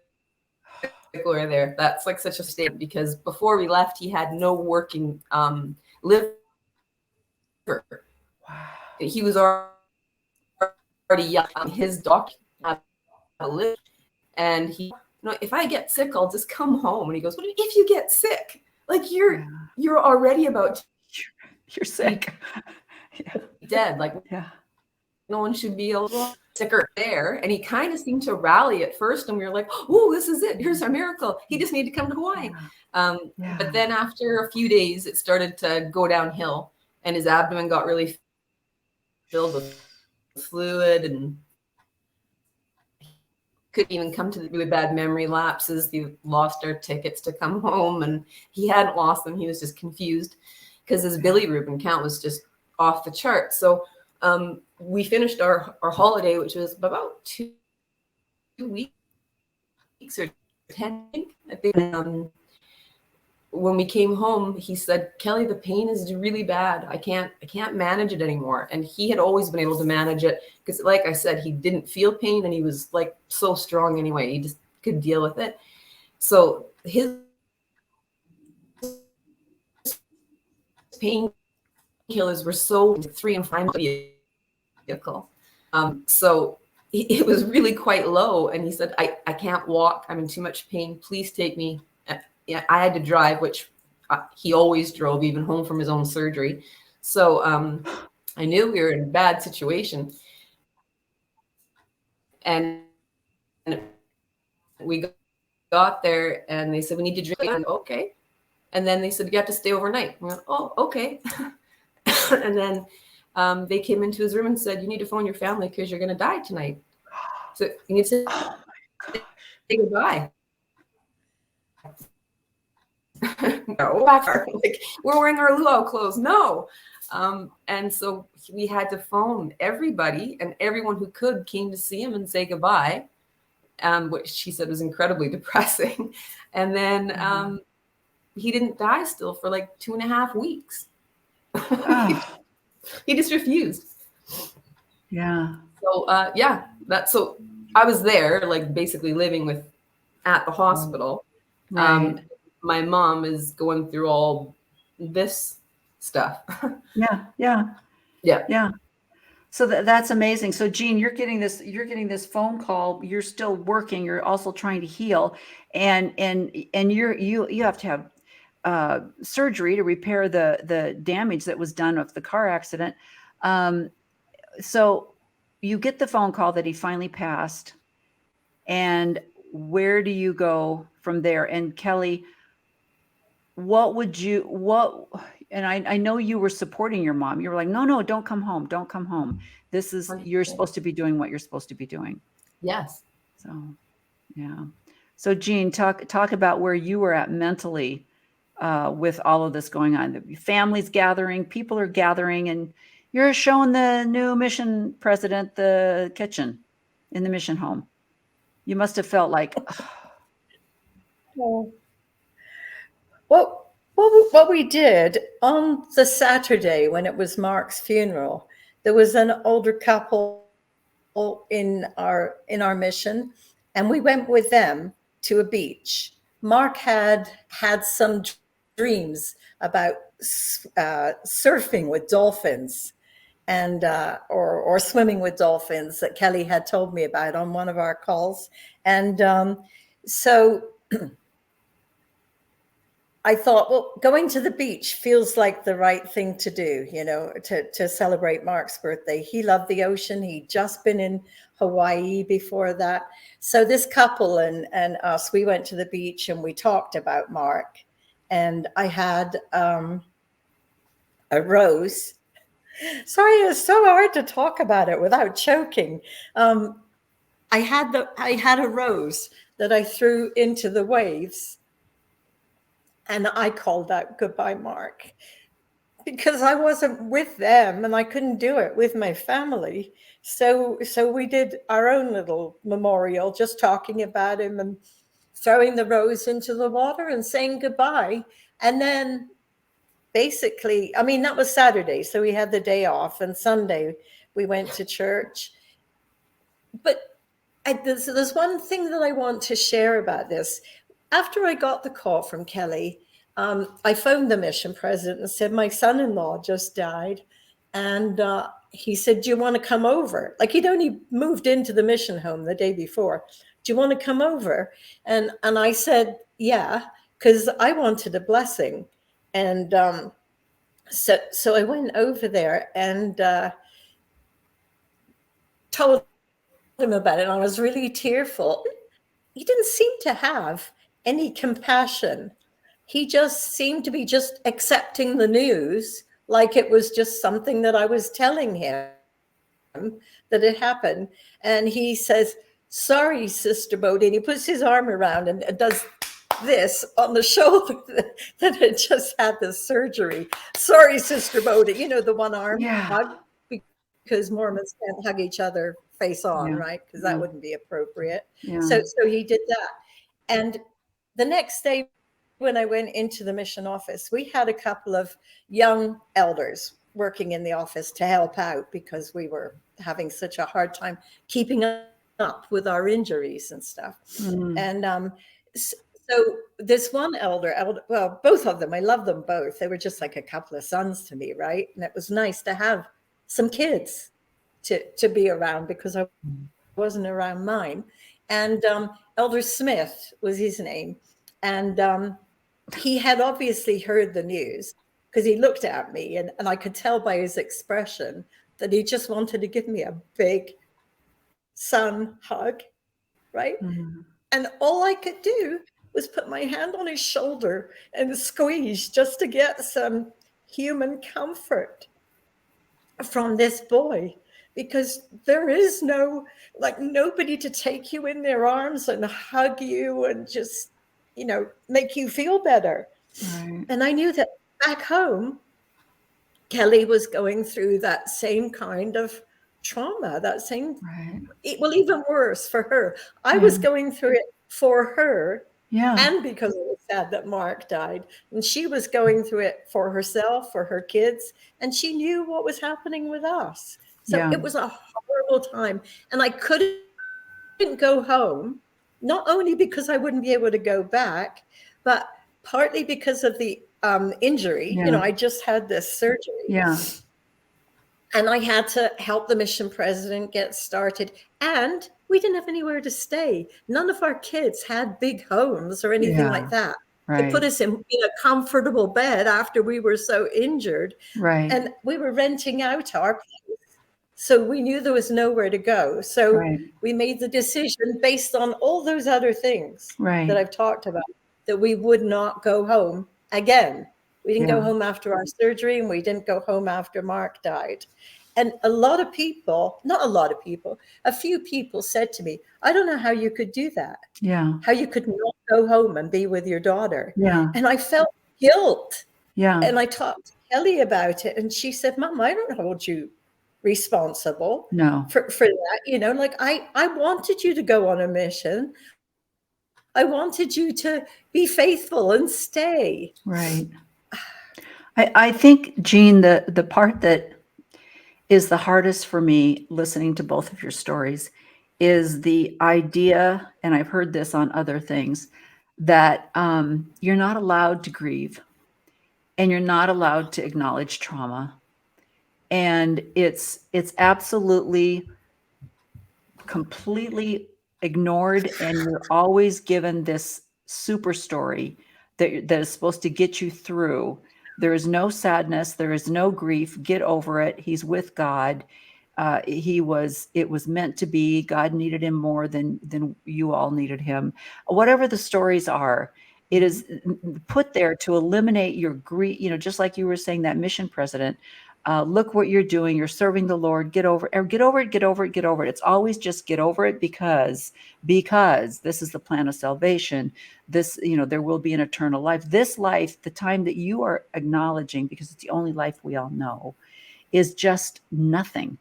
while we were there. That's like such a state, because before we left, he had no working liver. Wow. He was already young. His doctor had a liver, and he, if I get sick, I'll just come home. And he goes, "What if you get sick? Like you're already about you're sick, dead. Like no one should be able to sicker there." And he kind of seemed to rally at first, and we were like, "Oh, this is it. Here's our miracle. He just needed to come to Hawaii." But then after a few days, it started to go downhill, and his abdomen got really filled with fluid, and couldn't even come to the really bad memory lapses. We lost our tickets to come home, and he hadn't lost them. He was just confused because his bilirubin count was just off the chart. So we finished our holiday, which was about 2 weeks or 10, I think. When we came home, he said, "Kelly, the pain is really bad. I can't manage it anymore." And he had always been able to manage it because, like I said, he didn't feel pain, and he was like so strong anyway. He just could deal with it. So his painkillers were so 3 and 5 vehicle. So it was really quite low. And he said, I can't walk. I'm in too much pain. Please take me. I had to drive, which he always drove, even home from his own surgery. So I knew we were in a bad situation. And we got there and they said, we need to drink. And okay. And then they said, you have to stay overnight. Went, oh, okay. And then they came into his room and said, you need to phone your family because you're going to die tonight. So you need to say goodbye. No, like, we're wearing our luau clothes. No. And so we had to phone everybody, and everyone who could came to see him and say goodbye, which she said was incredibly depressing. And then he didn't die still for like 2.5 weeks. Oh. He just refused. Yeah. So so I was there, like basically living at the hospital. Right. My mom is going through all this stuff. Yeah. So that's amazing. So Jean, you're getting this phone call. You're still working. You're also trying to heal, and you have to have surgery to repair the damage that was done of the car accident. So you get the phone call that he finally passed, and where do you go from there? And Kelly, and I know you were supporting your mom. You were like, no, don't come home. Don't come home. You're supposed to be doing what you're supposed to be doing. Yes. So, yeah. So Jean, talk about where you were at mentally with all of this going on. The families gathering, people are gathering, and you're showing the new mission president the kitchen in the mission home. You must have felt like, Well, what we did on the Saturday when it was Mark's funeral, there was an older couple in our mission, and we went with them to a beach. Mark had some dreams about surfing with dolphins and or swimming with dolphins that Kelly had told me about on one of our calls. And so I thought, well, going to the beach feels like the right thing to do, to celebrate Mark's birthday. He loved the ocean. He'd just been in Hawaii before that. So this couple and us, we went to the beach and we talked about Mark. And I had a rose. Sorry, it's so hard to talk about it without choking. I had a rose that I threw into the waves. And I called out, goodbye, Mark, because I wasn't with them and I couldn't do it with my family. So we did our own little memorial, just talking about him and throwing the rose into the water and saying goodbye. And then basically, I mean, that was Saturday. So we had the day off, and Sunday we went to church. But there's one thing that I want to share about this. After I got the call from Kelly, I phoned the mission president and said, my son-in-law just died. And he said, do you want to come over? Like, he'd only moved into the mission home the day before. Do you want to come over? And I said, yeah, because I wanted a blessing. And so I went over there and told him about it. And I was really tearful. He didn't seem to have any compassion. He just seemed to be just accepting the news like it was just something that I was telling him that it happened. And he says, sorry, Sister Bodie. And he puts his arm around and does this on the shoulder that had just had the surgery. Sorry, Sister Bodie. The one arm hug, because Mormons can't hug each other face on, right? Because that wouldn't be appropriate. So he did that. And the next day when I went into the mission office, we had a couple of young elders working in the office to help out because we were having such a hard time keeping up with our injuries and stuff. And So this one elder, well, both of them, I love them both. They were just like a couple of sons to me, right? And it was nice to have some kids to be around because I wasn't around mine. And Elder Smith was his name. And he had obviously heard the news because he looked at me and I could tell by his expression that he just wanted to give me a big son hug, right? Mm-hmm. And all I could do was put my hand on his shoulder and squeeze just to get some human comfort from this boy, because there is no, like, nobody to take you in their arms and hug you and just, make you feel better. Right. And I knew that back home, Kelly was going through that same kind of trauma, that same, Right. well, even worse for her. I Yeah. was going through it for her, Yeah. and because it was sad that Mark died. And she was going through it for herself, for her kids, and she knew what was happening with us. So Yeah. it was a horrible time. And I couldn't go home, not only because I wouldn't be able to go back, but partly because of the injury. Yeah. I just had this surgery. Yeah. And I had to help the mission president get started. And we didn't have anywhere to stay. None of our kids had big homes or anything Yeah. like that to Right. put us in a comfortable bed after we were so injured. Right. And we were renting out our place. So we knew there was nowhere to go. So Right. we made the decision based on all those other things Right. that I've talked about, that we would not go home again. We didn't go Yeah. home after our surgery, and we didn't go home after Mark died. And a lot of people, not a lot of people, a few people said to me, I don't know how you could do that, Yeah. how you could not go home and be with your daughter. Yeah. And I felt guilt. Yeah. And I talked to Kelly about it, and she said, Mom, I don't hold you responsible No. for that. Like I wanted you to go on a mission. I wanted you to be faithful and stay. Right. I think, Jean, the part that is the hardest for me listening to both of your stories is the idea, and I've heard this on other things, that you're not allowed to grieve and you're not allowed to acknowledge trauma. And it's absolutely completely ignored, and you're always given this super story that is supposed to get you through. There is no sadness, there is no grief. Get over it. He's with God. It was meant to be. God needed him more than you all needed him. Whatever the stories are, it is put there to eliminate your grief. Just like you were saying, that mission president. Look what you're doing. You're serving the Lord. Get over it. Get over it. Get over it. Get over it. It's always just get over it because this is the plan of salvation. This, there will be an eternal life. This life, the time that you are acknowledging, because it's the only life we all know, is just nothing.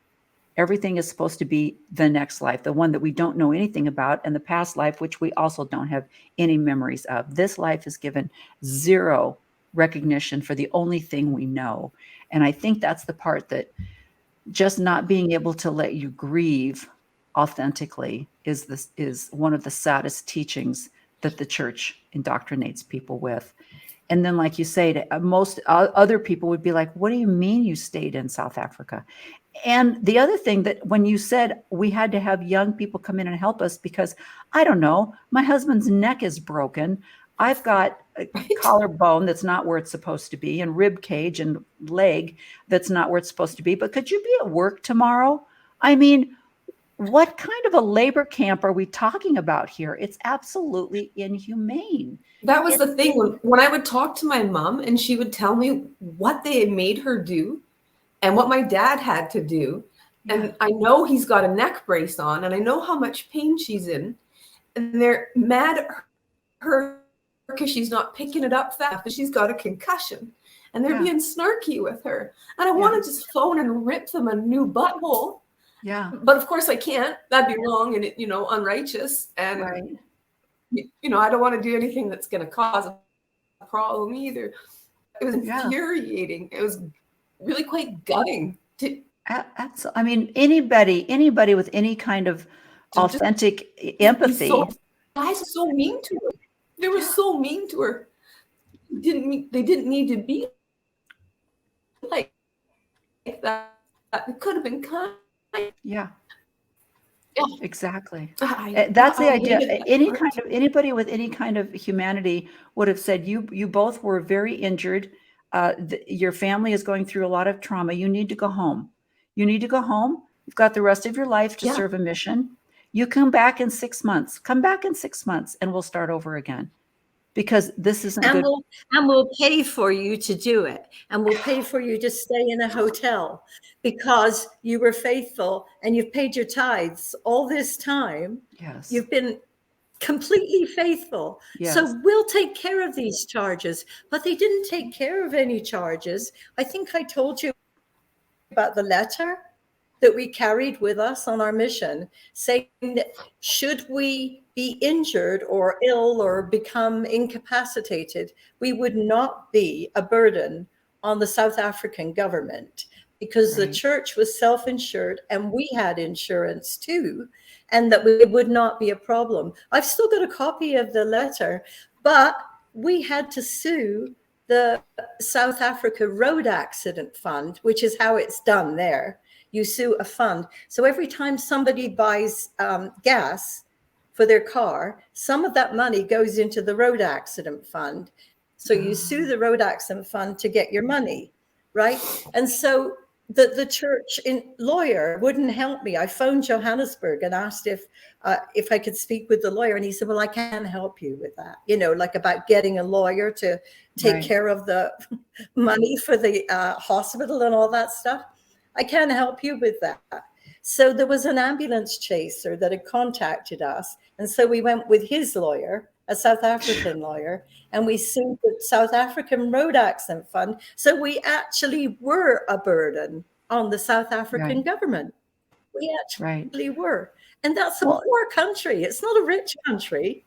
Everything is supposed to be the next life, the one that we don't know anything about, and the past life, which we also don't have any memories of. This life is given zero recognition for the only thing we know. And I think that's the part that just not being able to let you grieve authentically is one of the saddest teachings that the church indoctrinates people with. And then, like you say, most other people would be like, what do you mean you stayed in South Africa? And the other thing, that when you said we had to have young people come in and help us because, I don't know, my husband's neck is broken. I've got a collarbone that's not where it's supposed to be, and rib cage and leg that's not where it's supposed to be. But could you be at work tomorrow? I mean, what kind of a labor camp are we talking about here? It's absolutely inhumane. That was the thing. When I would talk to my mom and she would tell me what they had made her do and what my dad had to do. Yeah. And I know he's got a neck brace on, and I know how much pain she's in. And they're mad at her because she's not picking it up fast, but she's got a concussion. And they're being snarky with her. And I want to just phone and rip them a new butthole. Yeah. But of course I can't. That'd be wrong and, unrighteous. And, I don't want to do anything that's going to cause a problem either. It was infuriating. It was really quite gutting. I mean, anybody with any kind of authentic empathy. Guys are so mean to her. They were so mean to her. They didn't need to be like that. It could have been kind. Yeah, Yeah, exactly. I That's the I idea. hated that Any kind part. of anybody with any kind of humanity would have said, you both were very injured. Your family is going through a lot of trauma. You need to go home. You need to go home. You've got the rest of your life to Yeah, serve a mission. You come back in 6 months. Come back in 6 months, and we'll start over again because this isn't And good. we'll pay for you to do it. And we'll pay for you to stay in a hotel because you were faithful and you've paid your tithes all this time. Yes, You've been completely faithful. yes, So we'll take care of these charges. But they didn't take care of any charges. I think I told you about the letter that we carried with us on our mission, saying that should we be injured or ill or become incapacitated, we would not be a burden on the South African government because the right. church was self-insured and we had insurance too, and that we would not be a problem. I've still got a copy of the letter, but we had to sue the South Africa Road Accident Fund, which is how it's done there. You sue a fund. So every time somebody buys gas for their car, some of that money goes into the road accident fund. So you sue the road accident fund to get your money, right? And so the church lawyer wouldn't help me. I phoned Johannesburg and asked if I could speak with the lawyer, and he said, "Well, I can't help you with that. You know, like about getting a lawyer to take Right. care of the money for the hospital and all that stuff. I can't help you with that." So there was an ambulance chaser that had contacted us. And so we went with his lawyer, a South African lawyer, and we sued the South African Road Accident Fund. So we actually were a burden on the South African Right. government. We Right. actually were. And that's a Well, poor country. It's not a rich country.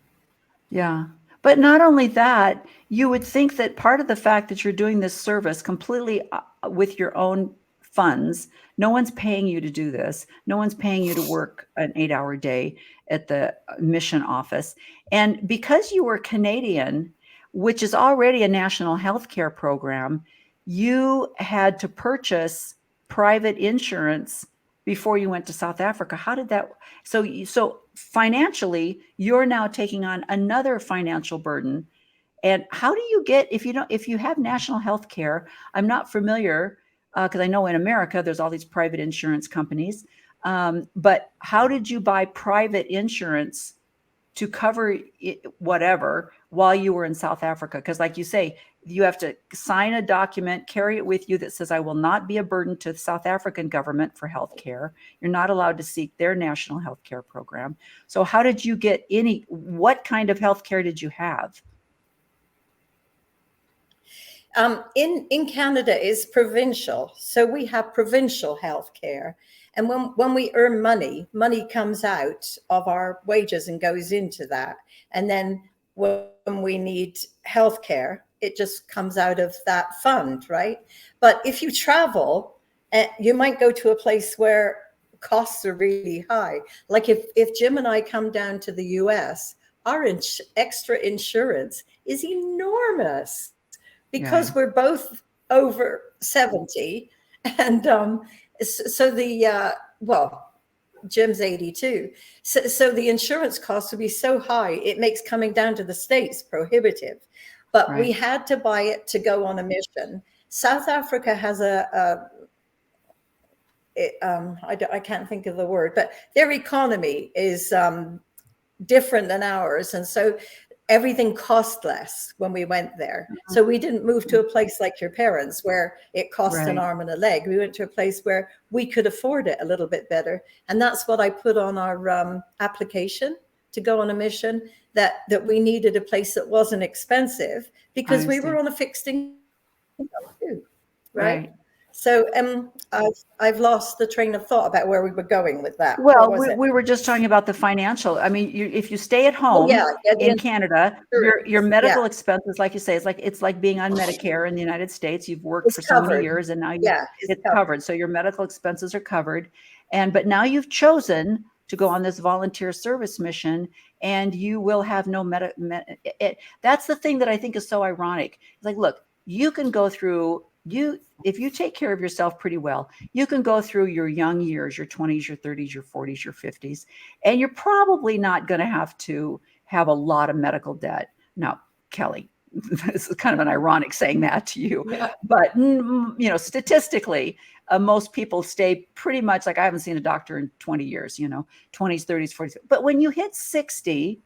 yeah. But not only that, you would think that part of the fact that you're doing this service completely with your own funds, no one's paying you to do this. No one's paying you to work an 8-hour day at the mission office. And because you were Canadian, which is already a national health care program, you had to purchase private insurance before you went to South Africa. How did that? So financially, you're now taking on another financial burden. And how do you get, if you have national health care? I'm not familiar because I know in America there's all these private insurance companies. But how did you buy private insurance to cover whatever while you were in South Africa? Because, like you say, you have to sign a document, carry it with you that says, I will not be a burden to the South African government for health care. You're not allowed to seek their national health care program. So how did you get what kind of health care did you have? In Canada is provincial, so we have provincial health care. And when we earn money, money comes out of our wages and goes into that. And then when we need health care, it just comes out of that fund, right? But if you travel, you might go to a place where costs are really high. Like if Jim and I come down to the US, our extra insurance is enormous because we're both over 70. And so Jim's 82. So the insurance costs would be so high, it makes coming down to the States prohibitive. But we had to buy it to go on a mission. South Africa has I can't think of the word, but their economy is different than ours. And so everything cost less when we went there. So we didn't move to a place like your parents where it cost an arm and a leg. We went to a place where we could afford it a little bit better. And that's what I put on our application to go on a mission, that we needed a place that wasn't expensive because we were on a fixed income too, right? So I've lost the train of thought about where we were going with that. Well, we were just talking about the financial. I mean, if you stay at home in Canada, your medical expenses, like you say, it's like being on Medicare in the United States. You've worked for so many years, and now it's covered. So your medical expenses are covered, but now you've chosen to go on this volunteer service mission, and you will have no that's the thing that I think is so ironic. It's like, look, you can go through, if you take care of yourself pretty well, you can go through your young years, your 20s, your 30s, your 40s, your 50s, and you're probably not going to have to have a lot of medical debt. Now, Kelly, this is kind of an ironic saying that to you, Yeah. but statistically, most people stay pretty much, like, I haven't seen a doctor in 20 years, 20s, 30s, 40s. But when you hit 60,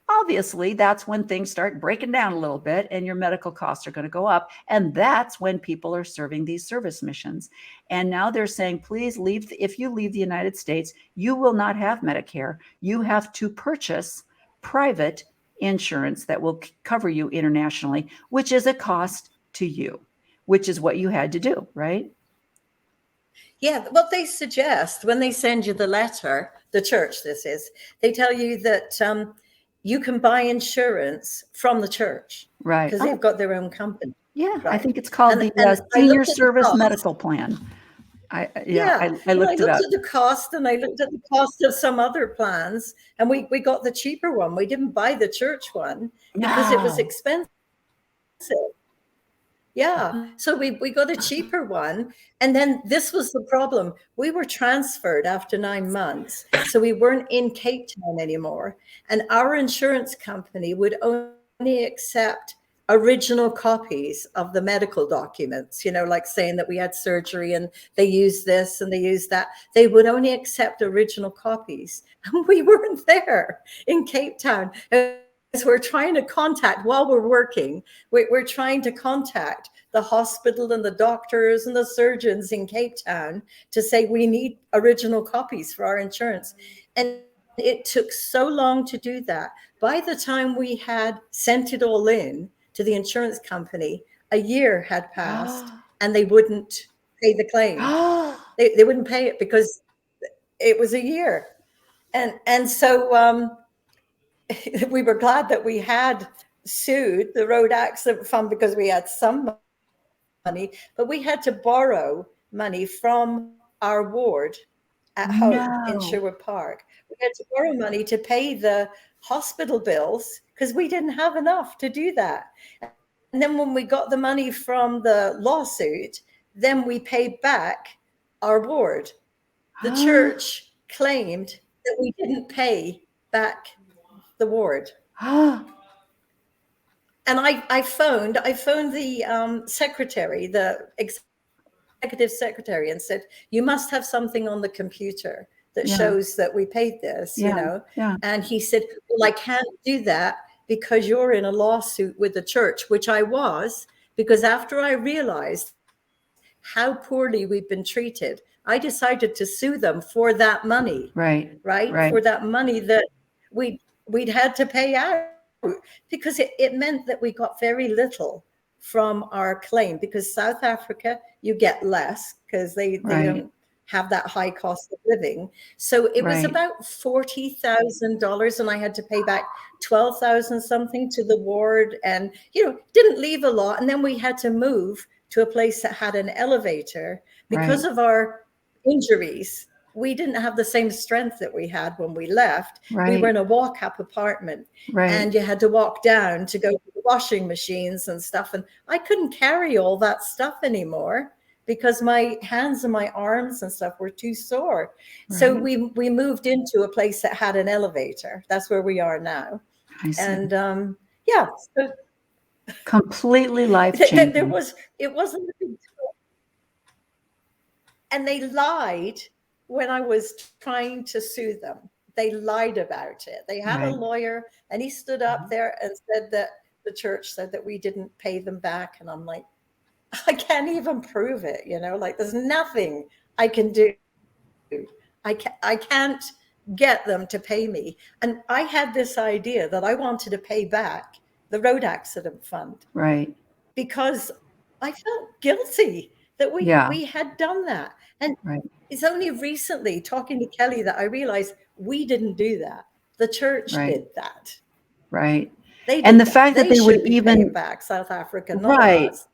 obviously that's when things start breaking down a little bit and your medical costs are going to go up. And that's when people are serving these service missions. And now they're saying, please leave. If you leave the United States, you will not have Medicare. You have to purchase private insurance that will cover you internationally, which is a cost to you, which is what you had to do, right? Yeah, what they suggest when they send you the letter, the church, this is, they tell you that you can buy insurance from the church, Right. because they've got their own company. Yeah, I Right. think it's called And the I Senior looked at the Service cost. Medical Plan. I And looked it up. at the cost, and I looked at the cost of some other plans, and we got the cheaper one. We didn't buy the church one because it was No. expensive. Yeah. So we got a cheaper one. And then this was the problem. We were transferred after 9 months. So we weren't in Cape Town anymore. And our insurance company would only accept original copies of the medical documents, like saying that we had surgery and they used this and they used that. They would only accept original copies. And we weren't there in Cape Town. As we're trying to contact, while we're working, we're trying to contact the hospital and the doctors and the surgeons in Cape Town to say we need original copies for our insurance. And it took so long to do that. By the time we had sent it all in to the insurance company, a year had passed and they wouldn't pay the claim. They wouldn't pay it because it was a year. And so we were glad that we had sued the road accident fund because we had some money, but we had to borrow money from our ward at home in Sherwood Park. We had to borrow money to pay the hospital bills because we didn't have enough to do that. And then when we got the money from the lawsuit, then we paid back our ward. The church claimed that we didn't pay back the ward. And I phoned the secretary, the executive secretary, and said, you must have something on the computer that shows that we paid this, Yeah. And he said, well, I can't do that because you're in a lawsuit with the church, which I was, because after I realized how poorly we've been treated, I decided to sue them for that money. Right. For that money that we'd had to pay out, because it meant that we got very little from our claim, because South Africa, you get less because they don't have that high cost of living. So it was about $40,000, and I had to pay back 12,000 something to the ward, and didn't leave a lot. And then we had to move to a place that had an elevator because of our injuries. We didn't have the same strength that we had when we left. We were in a walk-up apartment, and you had to walk down to go to the washing machines and stuff. And I couldn't carry all that stuff anymore because my hands and my arms and stuff were too sore. So we moved into a place that had an elevator. That's where we are now. And so completely life-changing. It wasn't a big deal. And they lied when I was trying to sue them. They lied about it. They had a lawyer, and he stood up there and said that the church said that we didn't pay them back. And I'm like, I can't even prove it, like there's nothing I can do. I can't get them to pay me. And I had this idea that I wanted to pay back the road accident fund. Because I felt guilty that we had done that. And it's only recently, talking to Kelly, that I realized we didn't do that. The church did that. They did and the that. fact that they would should be even paying back South Africa, not us.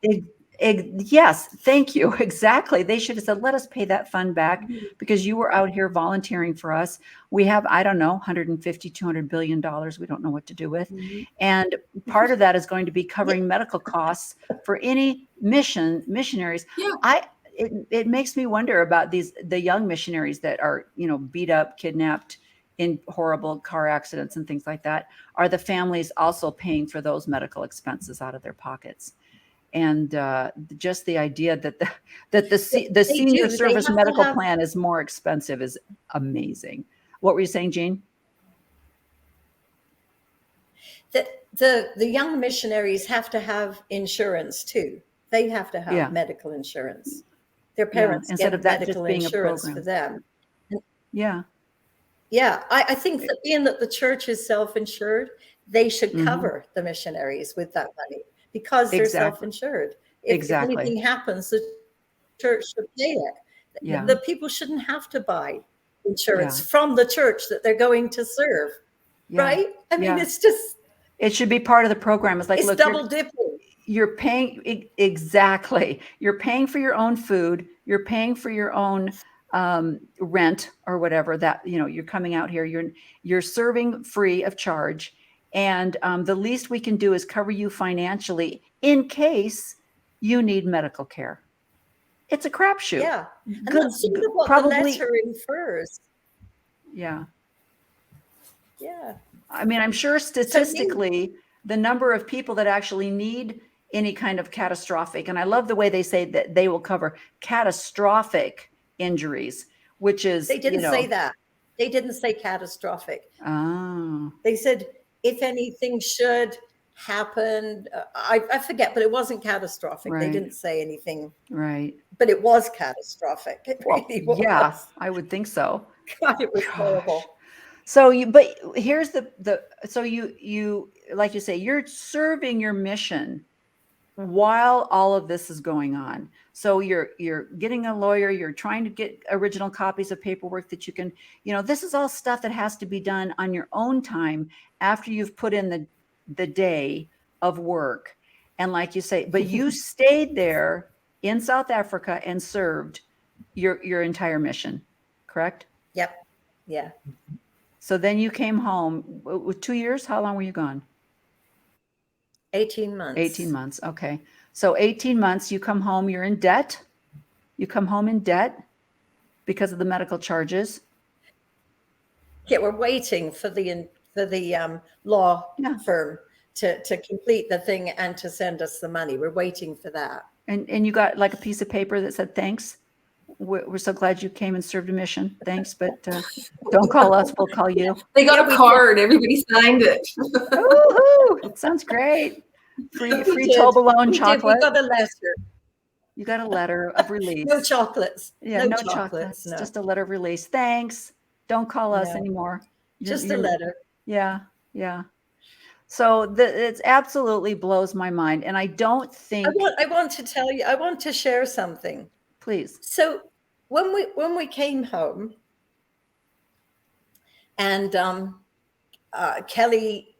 Yes, thank you. Exactly. They should have said, let us pay that fund back Mhm. because you were out here volunteering for us. We have, I don't know, 150, $200 billion. We don't know what to do with. Mhm. And part of that is going to be Yeah. covering medical costs for any missionaries. Yeah. It makes me wonder about the young missionaries that are, beat up, kidnapped in horrible car accidents and things like that. Are the families also paying for those medical expenses out of their pockets? And just the idea that the They senior do. They service have to medical have plan is more expensive is amazing. What were you saying, Jean? the young missionaries have to have insurance too. They have to have Yeah, medical insurance. Their yeah. parents Instead of get that just medical being a insurance for program. them. Yeah. Yeah, I think that being that the church is self-insured, they should Hmm. cover the missionaries with that money because they're Exactly. self-insured. If Exactly. anything happens, the church should pay it. Yeah. The people shouldn't have to buy insurance Yeah. from the church that they're going to serve, Yeah. right? I mean, Yeah. it's just, It should be part of the program. It's like, it's look, double dipping. you're paying exactly. You're paying for your own food. You're paying for your own rent or whatever that you're coming out here. You're serving free of charge, and the least we can do is cover you financially in case you need medical care. It's a crapshoot. Yeah. And Good, that's sort of what the probably. letter infers. Yeah. Yeah. I mean, I'm sure So me, statistically, the number of people that actually need any kind of catastrophic, and I love the way they say that they will cover catastrophic injuries, which is, they didn't say that. They didn't say catastrophic. oh, They said if anything should happen, I forget, but it wasn't catastrophic. They right, didn't say anything, right. but it was catastrophic. It Well, really yeah, was. I would think so. God, it was Gosh. horrible. So but here's so you, like you say, you're serving your mission while all of this is going on. So you're getting a lawyer, you're trying to get original copies of paperwork that you can, this is all stuff that has to be done on your own time after you've put in the day of work. And like you say, but you stayed there in South Africa and served your entire mission, correct? Yep. Yeah. So then you came home with 2 years. How long were you gone? 18 18 months. months. Okay. So 18 months, you come home, you're in debt. You come home in debt because of the medical charges. Yeah, we're waiting for the law Yeah. firm to complete the thing and to send us the money. We're waiting for that. And you got like a piece of paper that said, thanks. We're so glad you came and served a mission. Thanks. But don't call us. We'll call you. They got Yeah, a we card. Everybody signed it. Woohoo! Sounds great. we Free did. Toblerone We did. We chocolate. got a letter. You got a letter of No release. chocolates. Yeah, No no chocolates. chocolates, No. just a letter of release. Thanks. Don't call us No. anymore. Just a letter. Yeah, yeah. So it absolutely blows my mind. And I don't think, I want to tell you, I want to share something. please. So when we came home and Kelly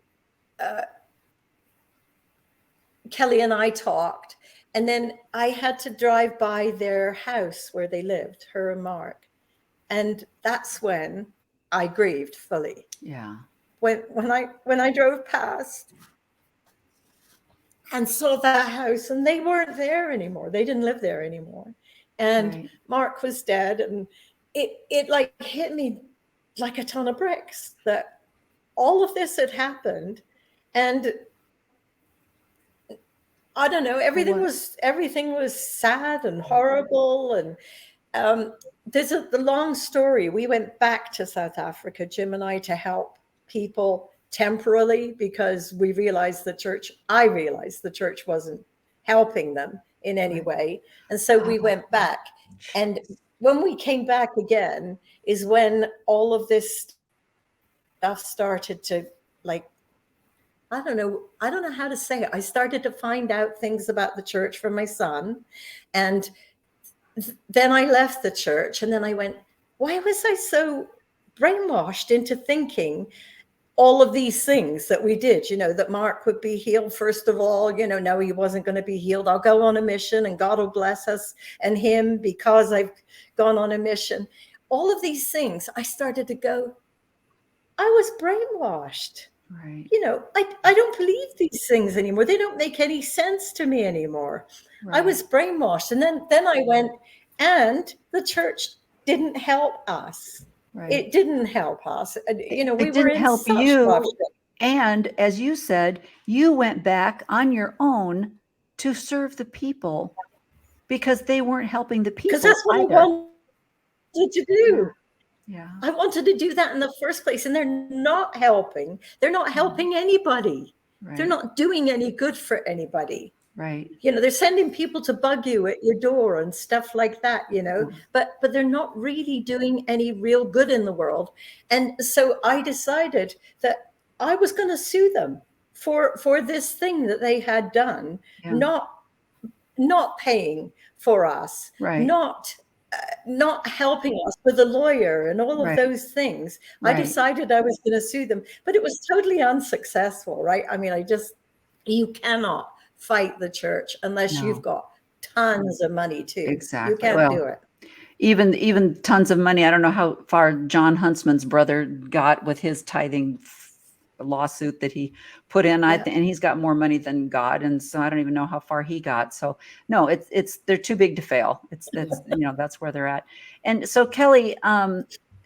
and I talked, and then I had to drive by their house where they lived, her and Mark. And that's when I grieved fully. Yeah. When I drove past and saw that house, and they weren't there anymore. They didn't live there anymore. And Right. Mark was dead, and it like hit me like a ton of bricks that all of this had happened. And I don't know, everything was sad and horrible. And there's the long story. We went back to South Africa, Jim and I, to help people temporarily because I realized the church wasn't helping them in any way. And so we went back. And when we came back again is when all of this stuff started to, like, I don't know how to say it. I started to find out things about the church from my son. And then I left the church, and then I went, why was I so brainwashed into thinking all of these things that we did, that Mark would be healed first of all, no, he wasn't going to be healed. I'll go on a mission and God will bless us and him because I've gone on a mission. All of these things, I started to go, I was brainwashed. Right. I don't believe these things anymore. They don't make any sense to me anymore. I Right. was brainwashed. And then I went, and the church didn't help us. Right. It didn't help us. We It were didn't in help such rough you. shape. And as you said, you went back on your own to serve the people because they weren't helping the Because people that's what I either. wanted to do. Yeah. I wanted to do that in the first place, and they're not helping. They're not helping anybody. They're Right. not doing any good for anybody. Right. They're sending people to bug you at your door and stuff like that, but they're not really doing any real good in the world. And so I decided that I was going to sue them for this thing that they had done, Yeah. not paying for us, Right. not helping us with a lawyer and all of Right. those things. I Right. decided I was going to sue them, but it was totally unsuccessful, right? I mean, you cannot fight the church unless No. you've got tons of money too. Exactly. You can't Well, do it. even tons of money. I don't know how far John Huntsman's brother got with his tithing lawsuit that he put in. Yeah. And he's got more money than God, and so I don't even know how far he got. So no, it's they're too big to fail. It's that's where they're at. And so Kelly,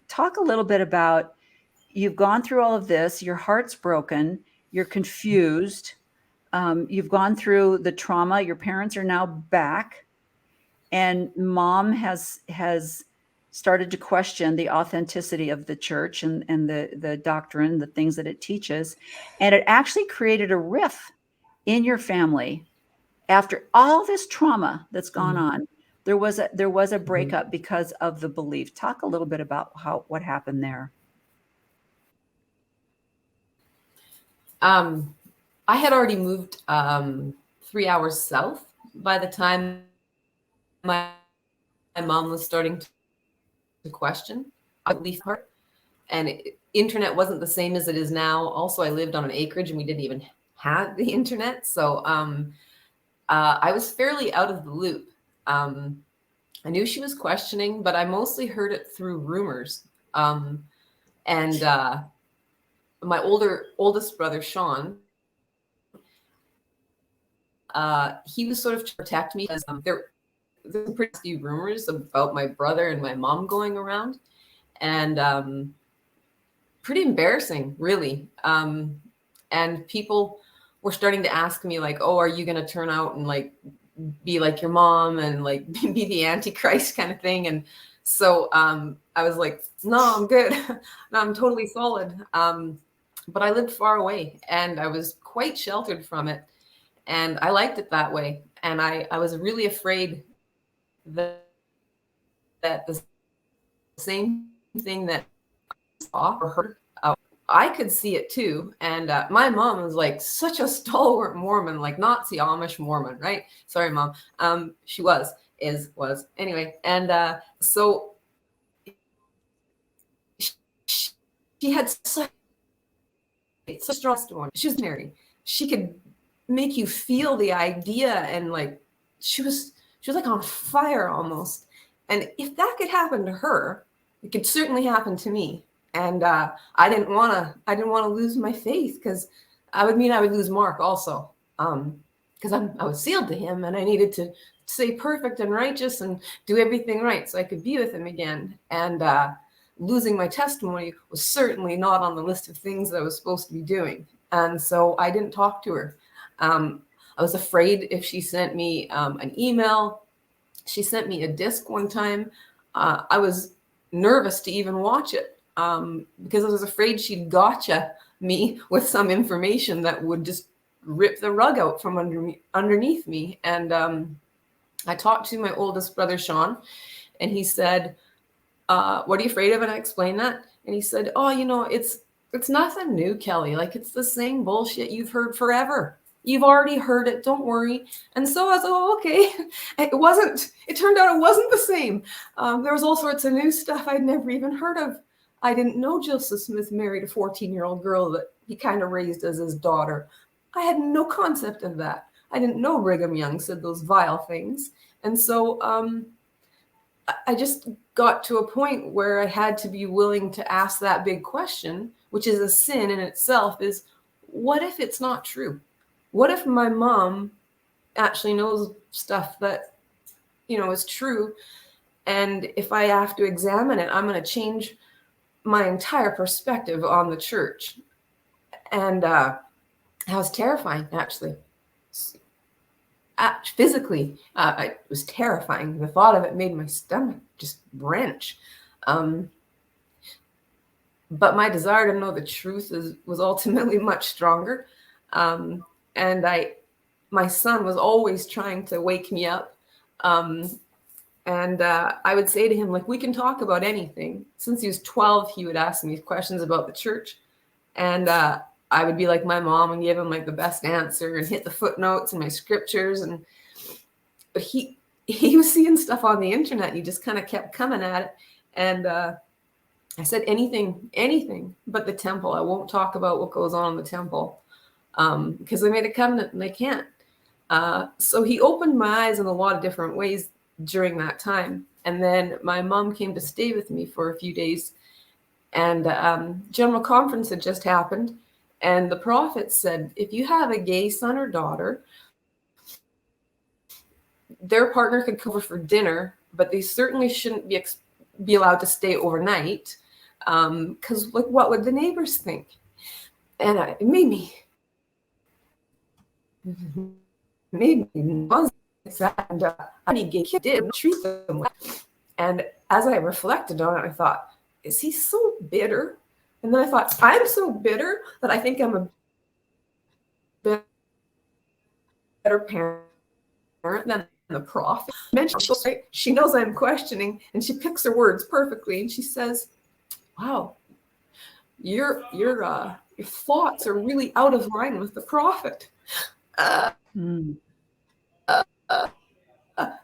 talk a little bit about, you've gone through all of this. Your heart's broken. You're confused. You've gone through the trauma. Your parents are now back, and mom has started to question the authenticity of the church and the doctrine, the things that it teaches. And it actually created a rift in your family. After all this trauma that's gone on, there was a breakup because of the belief. Talk a little bit about what happened there. I had already moved 3 hours south by the time my mom was starting to question the belief part. And internet wasn't the same as it is now. Also, I lived on an acreage and we didn't even have the internet. So I was fairly out of the loop. I knew she was questioning, but I mostly heard it through rumors. And my oldest brother, Sean, he was sort of to protect me because there's pretty few rumors about my brother and my mom going around, and pretty embarrassing, really. And people were starting to ask me like, "Oh, are you going to turn out and like be like your mom and like be the Antichrist kind of thing?" And so I was like, "No, I'm good. No, I'm totally solid." But I lived far away and I was quite sheltered from it. And I liked it that way. And I was really afraid that the same thing that I saw or heard, I could see it too. And my mom was like such a stalwart Mormon, like Nazi Amish Mormon, right? Sorry, Mom. She was anyway. And so she had such strong testimony. She was married. She could make you feel the idea, and like she was like on fire almost. And if that could happen to her, it could certainly happen to me. And I didn't want to lose my faith, because I would lose Mark also, because I was sealed to him and I needed to stay perfect and righteous and do everything right so I could be with him again. And losing my testimony was certainly not on the list of things that I was supposed to be doing. And so I didn't talk to her. I was afraid if she sent me an email. She sent me a disc one time. I was nervous to even watch it because I was afraid she'd gotcha me with some information that would just rip the rug out from underneath me. And I talked to my oldest brother, Sean, and he said, "What are you afraid of?" And I explained that. And he said, "Oh, it's nothing new, Kelly. Like, it's the same bullshit you've heard forever. You've already heard it. Don't worry." And so I was like, "Oh, okay." It turned out it wasn't the same. There was all sorts of new stuff I'd never even heard of. I didn't know Joseph Smith married a 14-year-old girl that he kind of raised as his daughter. I had no concept of that. I didn't know Brigham Young said those vile things. And so I just got to a point where I had to be willing to ask that big question, which is a sin in itself, is what if it's not true? What if my mom actually knows stuff that, is true? And if I have to examine it, I'm going to change my entire perspective on the church. And that was terrifying, actually. Physically, it was terrifying. The thought of it made my stomach just wrench. But my desire to know the truth was ultimately much stronger. And my son was always trying to wake me up. And I would say to him, like, we can talk about anything. Since he was 12, he would ask me questions about the church. And I would be like my mom and give him like the best answer and hit the footnotes and my scriptures. But he was seeing stuff on the internet. He just kind of kept coming at it. And I said, anything but the temple. I won't talk about what goes on in the temple because they made a covenant and they can't. So he opened my eyes in a lot of different ways during that time. And then my mom came to stay with me for a few days. And General Conference had just happened. And the prophet said, if you have a gay son or daughter, their partner could come over for dinner, but they certainly shouldn't be allowed to stay overnight. Because like, what would the neighbors think? And it made me nauseous. And how many gay kids did treat them well. And as I reflected on it, I thought, is he so bitter? And then I thought, I'm so bitter that I think I'm a better parent than the prophet. She knows I'm questioning, and she picks her words perfectly. And she says, wow, your thoughts are really out of line with the prophet.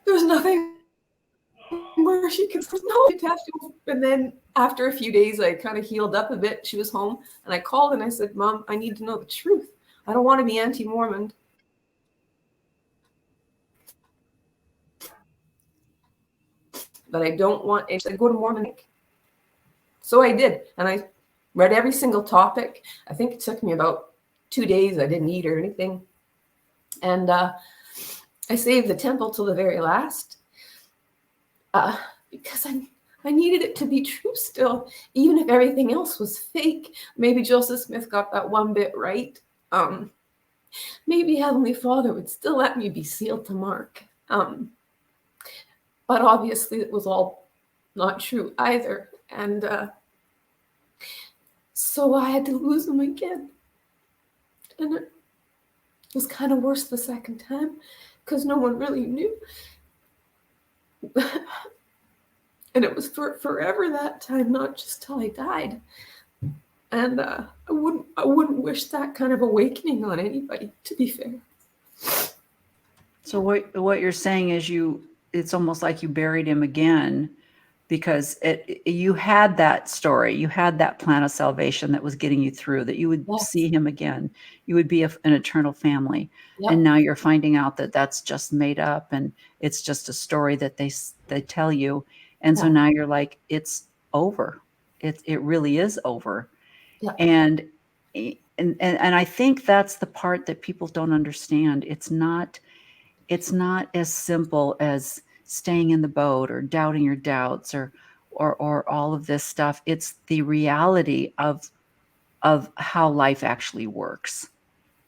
There's nothing where she could and then after a few days I kind of healed up a bit. She was home and I called and I said, Mom, I need to know the truth. I don't want to be anti-Mormon. But I don't want to go to Mormon. So I did, and I read every single topic. I think it took me about 2 days. I didn't eat or anything. And I saved the temple till the very last. Because I needed it to be true still, even if everything else was fake. Maybe Joseph Smith got that one bit right. Maybe Heavenly Father would still let me be sealed to Mark. But obviously it was all not true either. And so I had to lose him again. And it was kind of worse the second time because no one really knew. And it was for forever that time, not just till I died. And I wouldn't wish that kind of awakening on anybody, to be fair. So what you're saying is it's almost like you buried him again because you had that story, you had that plan of salvation that was getting you through, that you would see him again, you would be an eternal family. Yep. And now you're finding out that that's just made up and it's just a story that they tell you. And so now you're like, it's over. It really is over. Yeah. And I think that's the part that people don't understand. It's not as simple as staying in the boat or doubting your doubts or all of this stuff. It's the reality of how life actually works.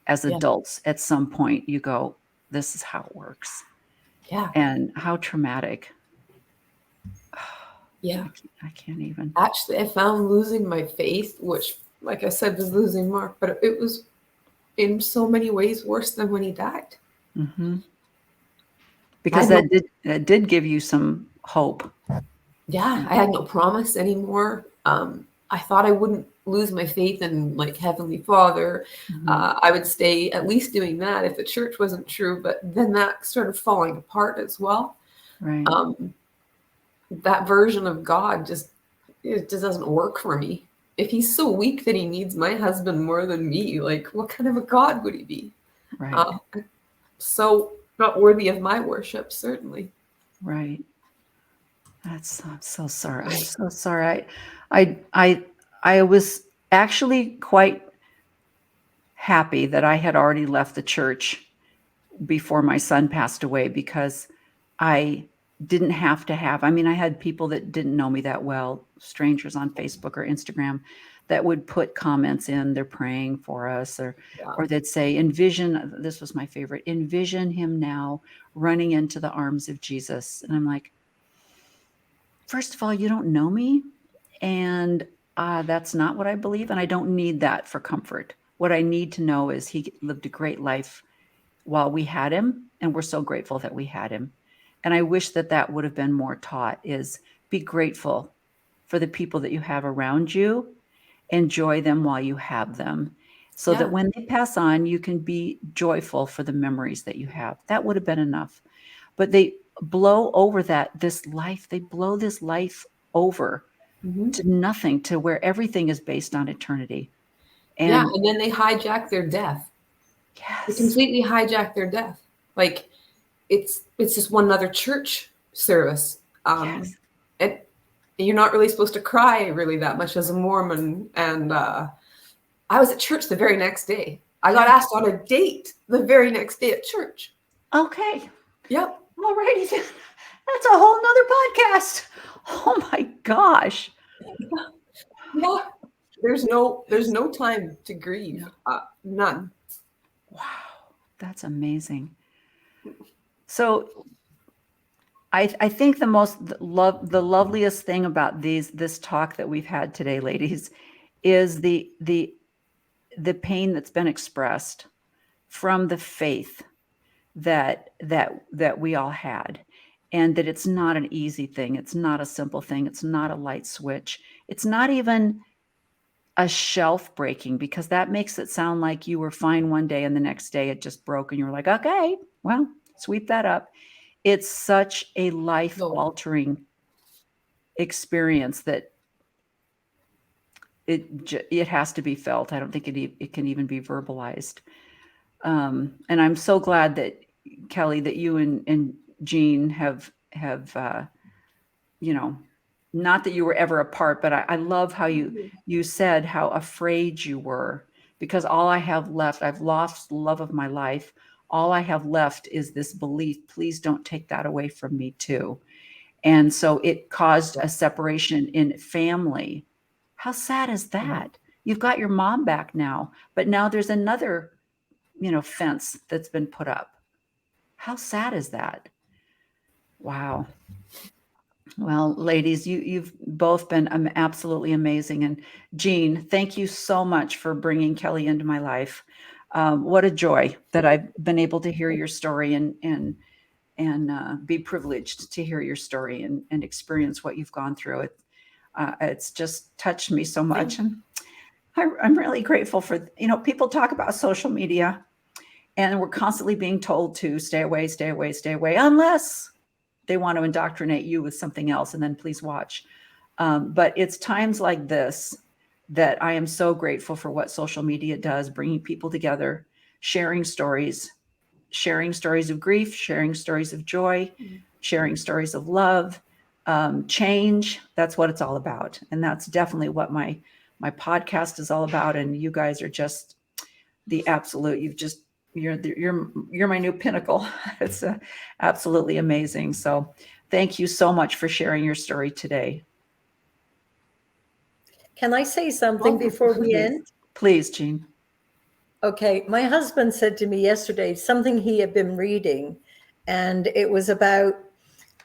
As adults, at some point you go, this is how it works. Yeah. And how traumatic. Yeah. I can't even. Actually, I found losing my faith, which, like I said, was losing Mark, but it was in so many ways worse than when he died. Mm-hmm. Because that did give you some hope. Yeah, I had no promise anymore. I thought I wouldn't lose my faith in like Heavenly Father. Mm-hmm. I would stay at least doing that if the church wasn't true, but then that started falling apart as well. Right. That version of God just it just doesn't work for me. If he's so weak that he needs my husband more than me, like what kind of a God would he be? Right. Uh, so not worthy of my worship, certainly. Right. I'm so sorry. I'm so sorry. I was actually quite happy that I had already left the church before my son passed away because I didn't have to have, I mean, I had people that didn't know me that well, strangers on Facebook or Instagram that would put comments in, they're praying for us, Yeah. or they'd say, envision, this was my favorite, envision him now running into the arms of Jesus. And I'm like, first of all, you don't know me. And that's not what I believe. And I don't need that for comfort. What I need to know is he lived a great life while we had him, and we're so grateful that we had him. And I wish that that would have been more taught is be grateful for the people that you have around you, enjoy them while you have them, so that Yeah. when they pass on, you can be joyful for the memories that you have. That would have been enough. But they blow over this life, they blow this life over Hmm. to nothing, to where everything is based on eternity. Yeah. And And then they hijack their death. They yes, completely hijack their death. Like it's just one other church service. yes, And you're not really supposed to cry really that much as a Mormon. And I was at church the very next day. I got yeah. asked on a date the very next day at church. Okay. Yep. Alrighty then. That's a whole nother podcast. Oh my gosh. Yeah. There's no time to grieve. Yeah. None. Wow. That's amazing. So I think the loveliest thing about this talk that we've had today, ladies, is the pain that's been expressed from the faith that we all had, and that it's not an easy thing, it's not a simple thing, it's not a light switch, it's not even a shelf breaking, because that makes it sound like you were fine one day and the next day it just broke and you were like, okay, well, sweep that up. It's such a life No. altering experience that it has to be felt. I don't think it can even be verbalized. And I'm so glad that Kelly, that you and Jean have you know, not that you were ever apart, but I love how you said how afraid you were, because all I have left, I've lost the love of my life. All I have left is this belief. Please don't take that away from me too. And so it caused a separation in family. How sad is that? You've got your mom back now, but now there's another, fence that's been put up. How sad is that? Wow. Well, ladies, you've both been absolutely amazing. And Jean, thank you so much for bringing Kelly into my life. What a joy that I've been able to hear your story and be privileged to hear your story and experience what you've gone through. It's just touched me so much, and I'm really grateful for people talk about social media, and we're constantly being told to stay away, stay away, stay away, unless they want to indoctrinate you with something else, and then please watch. But it's times like this that I am so grateful for what social media does, bringing people together, sharing stories, of grief, sharing stories of joy, sharing stories of love, change. That's what it's all about, and that's definitely what my podcast is all about. And you guys are just the absolute. You're my new pinnacle. It's absolutely amazing. So, thank you so much for sharing your story today. Can I say something Welcome. before we Please, end? please, Jean. Okay, my husband said to me yesterday something he had been reading, and it was about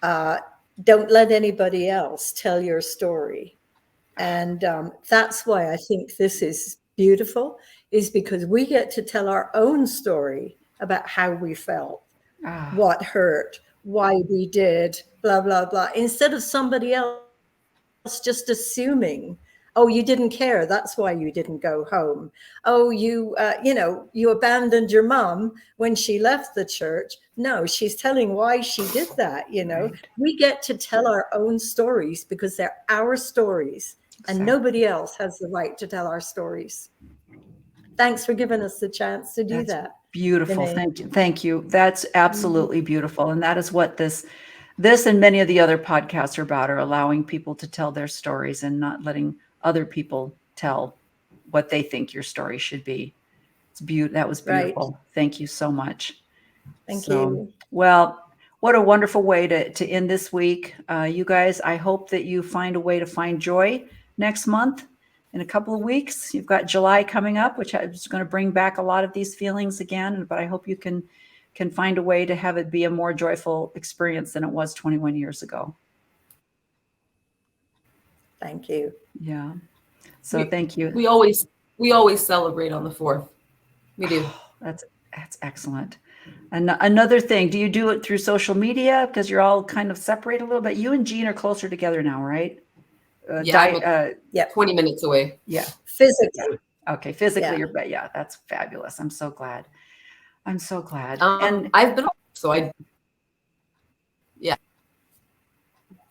uh, don't let anybody else tell your story. And that's why I think this is beautiful, is because we get to tell our own story about how we felt, Ah, what hurt, why we did, blah, blah, blah, instead of somebody else just assuming Oh, you didn't care. That's why you didn't go home. Oh, you abandoned your mom when she left the church. No, she's telling why she did that. Right. We get to tell our own stories because they're our stories, and Exactly. nobody else has the right to tell our stories. Thanks for giving us the chance to do That's that, beautiful. Renee. Thank you. Thank you. That's Mhm. absolutely beautiful. And that is what this and many of the other podcasts are about, are allowing people to tell their stories and not letting other people tell what they think your story should be. That was Right. beautiful. Thank you so much. Thank So, you. well, what a wonderful way to end this week. You guys, I hope that you find a way to find joy next month. In a couple of weeks, you've got July coming up, which is going to bring back a lot of these feelings again. But I hope you can find a way to have it be a more joyful experience than it was 21 years ago. Thank you. Yeah. So We thank you. we always we always celebrate on the 4th. We do. Oh, that's excellent. And another thing, do you do it through social media because you're all kind of separated a little bit? You and Jean are closer together now, right? Yeah, I'm Yep. 20 minutes away. Yeah. Physically. Okay. Physically, Yeah. but yeah, that's fabulous. I'm so glad. I'm so glad. And I've been yeah,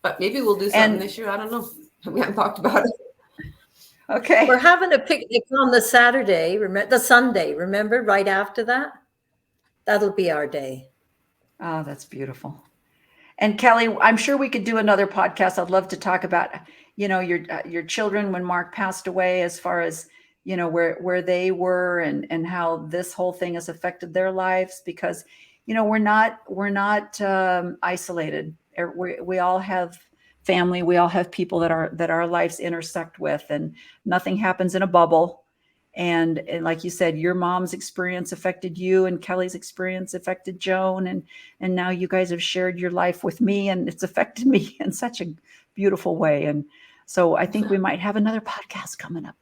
but maybe we'll do something and this year. I don't know. We haven't talked about it. okay. We're having a picnic on the Saturday, the Sunday, remember, right after that? That'll be our day. Oh, that's beautiful. And Kelly, I'm sure we could do another podcast. I'd love to talk about, your children when Mark passed away, as far as where they were and how this whole thing has affected their lives. Because we're not isolated. We all have family. We all have people that our lives intersect with, and nothing happens in a bubble. And like you said, your mom's experience affected you, and Kelly's experience affected Joan, and now you guys have shared your life with me, and it's affected me in such a beautiful way. And so I think we might have another podcast coming up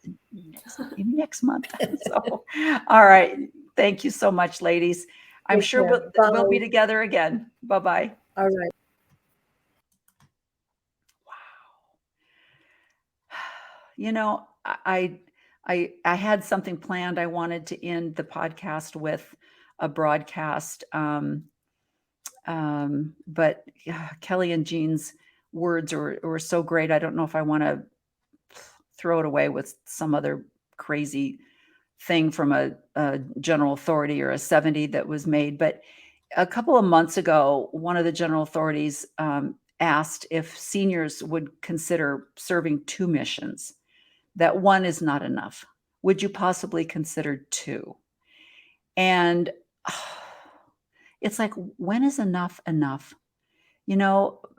next month. So, all right. Thank you so much, ladies. I'm Take sure care. we'll be Bye. together again. Bye-bye. All right. You know, I had something planned. I wanted to end the podcast with a broadcast. But yeah, Kelly and Jean's words were so great. I don't know if I want to throw it away with some other crazy thing from a general authority or a 70 that was made. But a couple of months ago, one of the general authorities asked if seniors would consider serving two missions, that one is not enough. Would you possibly consider two? And it's like, when is enough enough?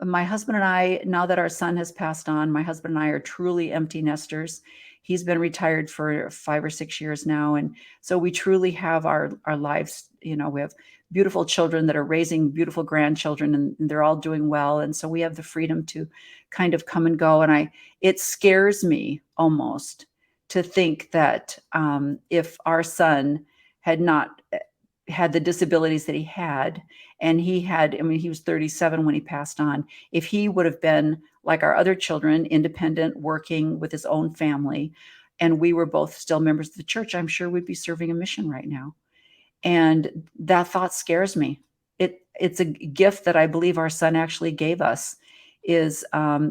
My husband and I, now that our son has passed on, my husband and I are truly empty nesters. He's been retired for 5 or 6 years now. And so we truly have our lives, we have beautiful children that are raising beautiful grandchildren, and they're all doing well. And so we have the freedom to kind of come and go. And it scares me almost to think that if our son had not had the disabilities that he had, and he was 37 when he passed on. If he would have been like our other children, independent, working with his own family, and we were both still members of the church, I'm sure we'd be serving a mission right now. And that thought scares me. It's a gift that I believe our son actually gave us. Is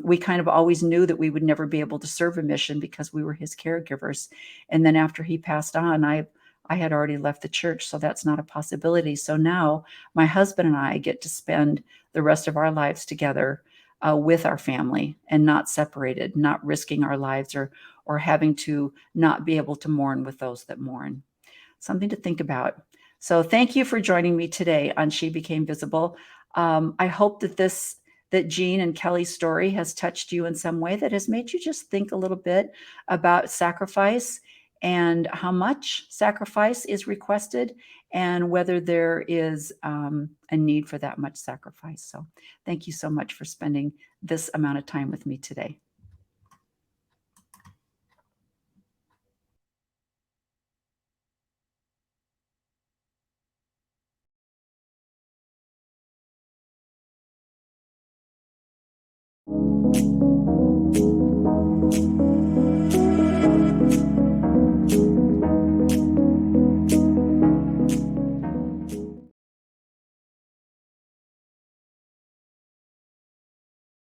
we kind of always knew that we would never be able to serve a mission because we were his caregivers. And then after he passed on, I had already left the church, so that's not a possibility. So now my husband and I get to spend the rest of our lives together with our family, and not separated, not risking our lives or having to not be able to mourn with those that mourn. Something to think about. So thank you for joining me today on She Became Visible. I hope that Jean and Kelly's story has touched you in some way, that has made you just think a little bit about sacrifice and how much sacrifice is requested, and whether there is a need for that much sacrifice. So thank you so much for spending this amount of time with me today.